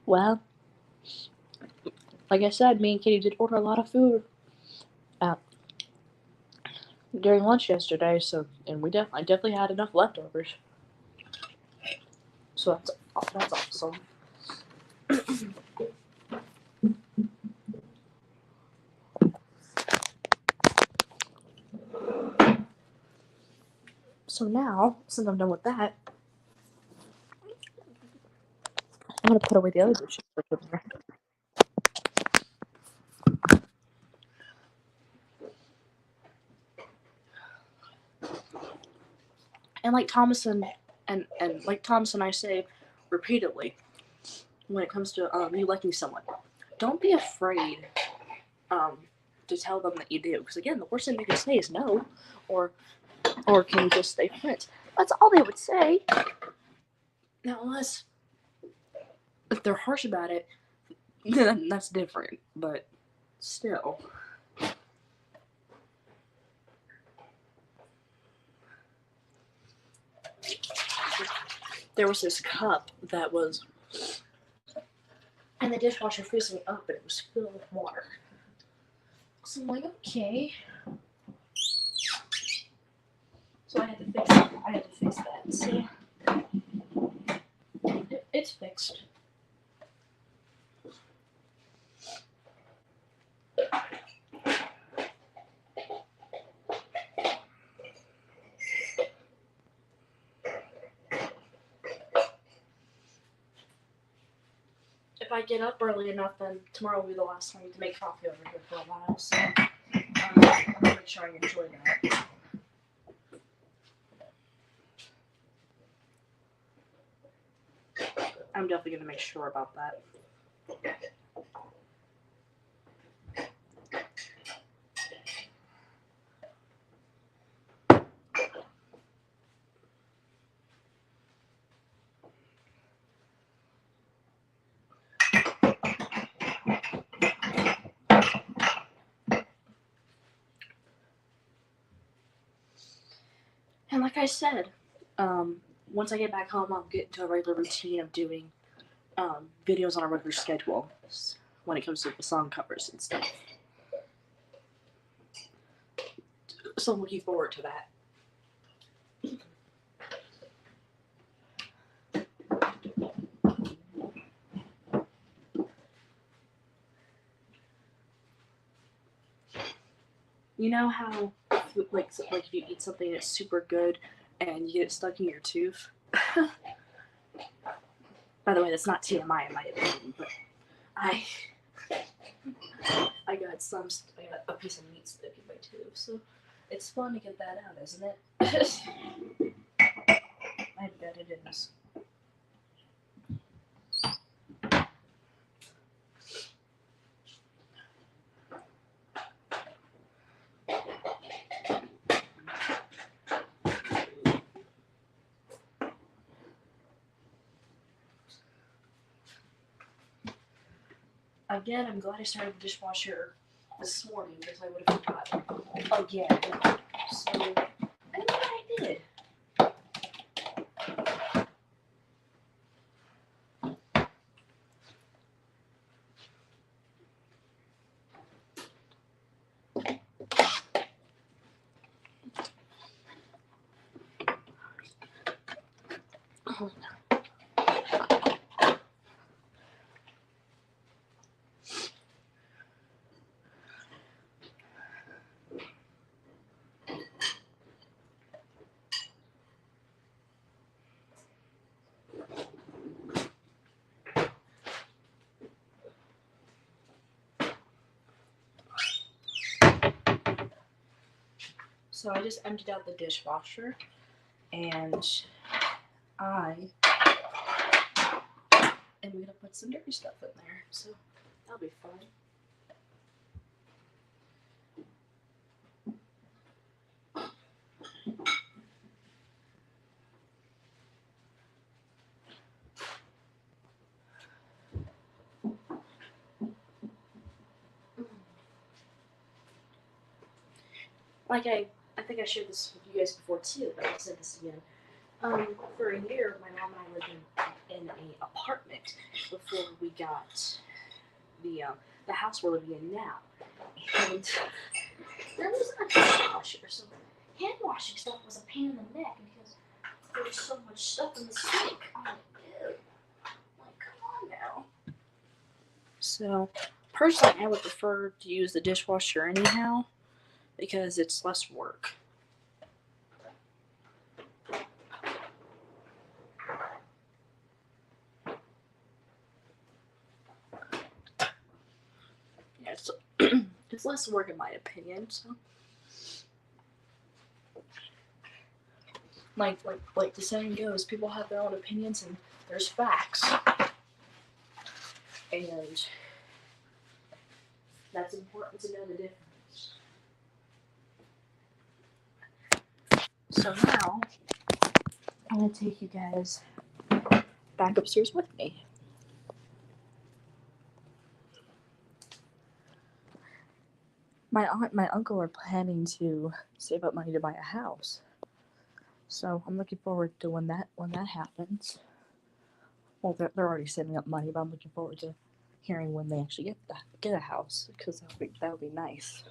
E: Well, like I said, me and Katie did order a lot of food during lunch yesterday, so and I definitely had enough leftovers. So that's awesome. So now, since I'm done with that, I'm gonna put away the other dishes for dinner. And like Thomas and like Thomas and I say repeatedly, when it comes to you liking someone, don't be afraid to tell them that you do. Because again, the worst thing they can say is no, or can you just stay friends? That's all they would say. Now, unless if they're harsh about it, then that's different. But still. There was this cup that was in the dishwasher facing up, and it was filled with water. So I'm like, okay. So I had to fix it. I had to fix that. So it's fixed. If I get up early enough, then tomorrow will be the last time to make coffee over here for a while. So I'm gonna make sure I enjoy that. I'm definitely gonna make sure about that. And like I said, once I get back home, I'll get into a regular routine of doing videos on a regular schedule when it comes to the song covers and stuff. So I'm looking forward to that. You know how, like if you eat something that's super good and you get it stuck in your tooth? By the way, that's not TMI in my opinion, but I got a piece of meat stuck in my tooth, so it's fun to get that out, isn't it? I bet it is. Again, I'm glad I started the dishwasher this morning because I would have forgotten again. So, I know what I did. Oh, so I just emptied out the dishwasher, and I am gonna put some dirty stuff in there, so that'll be fun. Like I think I shared this with you guys before too, but I'll say this again. For a year, my mom and I lived in an apartment before we got the house we're living in now, and there was a dishwasher. So hand washing stuff was a pain in the neck because there was so much stuff in the sink. I'm like, ew. Like, come on now. So personally, I would prefer to use the dishwasher anyhow because it's less work. Yeah, it's, it's less work in my opinion. So, like the saying goes, people have their own opinions and there's facts, and that's important to know the difference. So now, I'm gonna take you guys back upstairs with me. My aunt and my uncle are planning to save up money to buy a house. So I'm looking forward to when that happens. Well, they're already saving up money, but I'm looking forward to hearing when they actually get a house because that would be nice.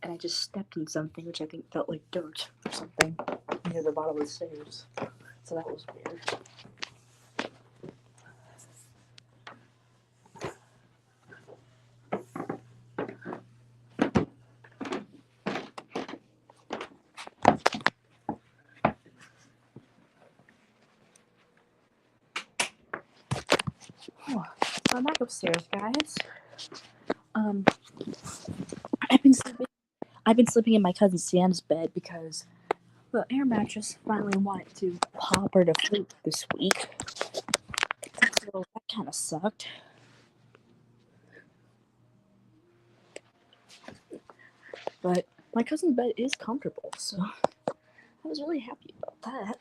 E: And I just stepped in something which I think felt like dirt or something near the bottom of the stairs. So that was weird. Oh, so I'm back upstairs, guys. I've been sleeping in my cousin Sienna's bed because the air mattress finally wanted to pop her to sleep this week. So that kind of sucked. But my cousin's bed is comfortable, so I was really happy about that.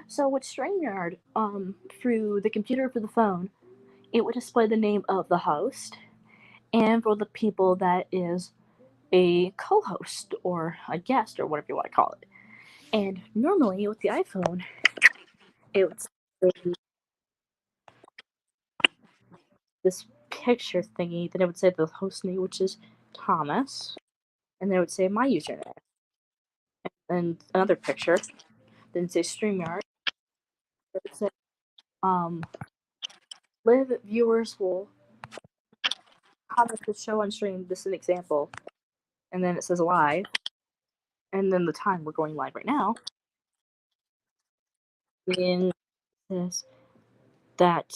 E: So with StreamYard, through the computer for the phone, it would display the name of the host, and for the people that is a co-host or a guest or whatever you want to call it. And normally with the iPhone, it would say this picture thingy, then it would say the host name, which is Thomas, and then it would say my username, and another picture, then it say StreamYard, it would say live viewers will comment the show on stream. This is an example, and then it says live, and then the time we're going live right now. Then it says that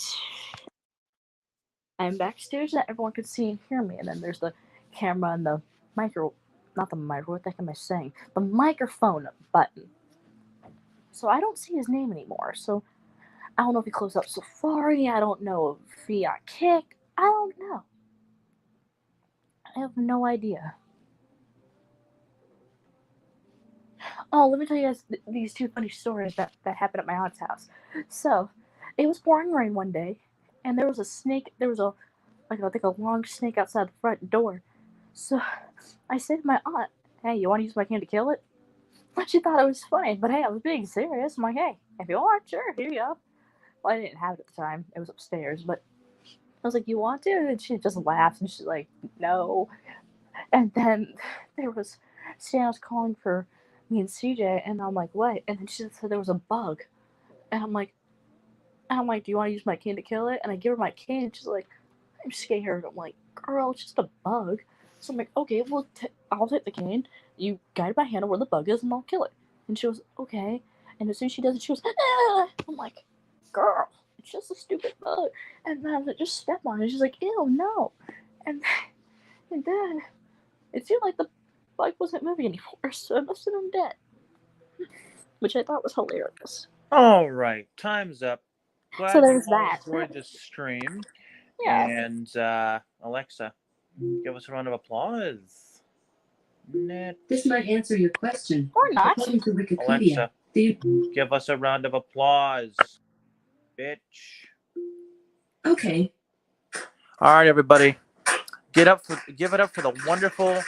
E: I'm backstage that everyone could see and hear me, and then there's the camera and the not the micro, what the heck am I saying? The microphone button. So I don't see his name anymore. So I don't know if he closed up Safari. I don't know if he got kicked. I don't know. I have no idea. Oh, let me tell you guys these two funny stories that happened at my aunt's house. So, it was pouring rain one day, and there was a snake. There was a long snake outside the front door. So, I said to my aunt, "Hey, you want to use my cane to kill it?" But she thought it was funny. But hey, I was being serious. I'm like, "Hey, if you want, sure, here you go." Well, I didn't have it at the time. It was upstairs, but I was like, "You want to?" And she just laughed, and she's like, "No." And then Stan was calling for me and CJ, and I'm like, "What?" And then she said there was a bug, and I'm like, "Do you want to use my cane to kill it?" And I give her my cane, and she's like, "I'm scared." I'm like, "Girl, it's just a bug." So I'm like, "Okay, well, I'll take the cane. You guide my hand where the bug is, and I'll kill it." And she was okay. And as soon as she does it, she goes, "Ah!" I'm like, "Girl, it's just a stupid bug." And then I was like, "Just step on it." And she's like, "Ew, no." And then it seemed like the bug wasn't moving anymore, so it must have been dead. Which I thought was hilarious.
A: All right, time's up. Glad
E: So
A: you
E: there's
A: all
E: that.
A: enjoyed this stream.
C: Yeah.
A: And Alexa, give us a round of applause.
B: This might answer your question.
C: Or not.
B: According to Wikipedia,
A: Alexa,
B: the
A: give us a round of applause, bitch.
B: okay.
A: All right, everybody, give it up for the wonderful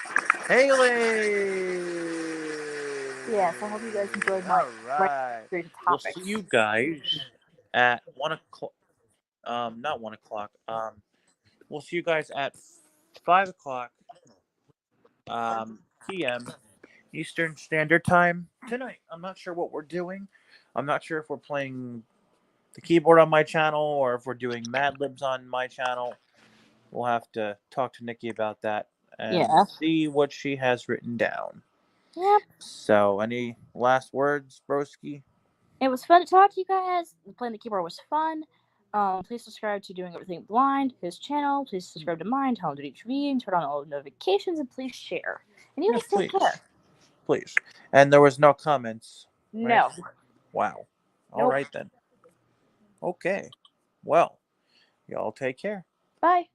A: Haley.
E: Yes, I hope you guys enjoyed my
A: All right.
E: series of
A: We'll
E: topics.
A: see you guys at 1 o'clock. Not 1 o'clock. We'll see you guys at 5 o'clock p.m. Eastern Standard Time tonight. I'm not sure what we're doing. I'm not sure if we're playing the keyboard on my channel or if we're doing Mad Libs on my channel. We'll have to talk to Nikki about that and
E: Yeah.
A: see what she has written down.
E: Yep.
A: So, any last words, broski?
E: It was fun to talk to you guys. Playing the keyboard was fun. Please subscribe to Doing Everything Blind, his channel. Please subscribe to mine, Talented HV, and turn on all notifications, and please share. And you
A: Yes,
E: guys take
A: please.
E: care.
A: Please. And there was no comments. Right?
E: No.
A: Wow. All
E: Nope.
A: right then. Okay. Well, y'all take care.
E: Bye.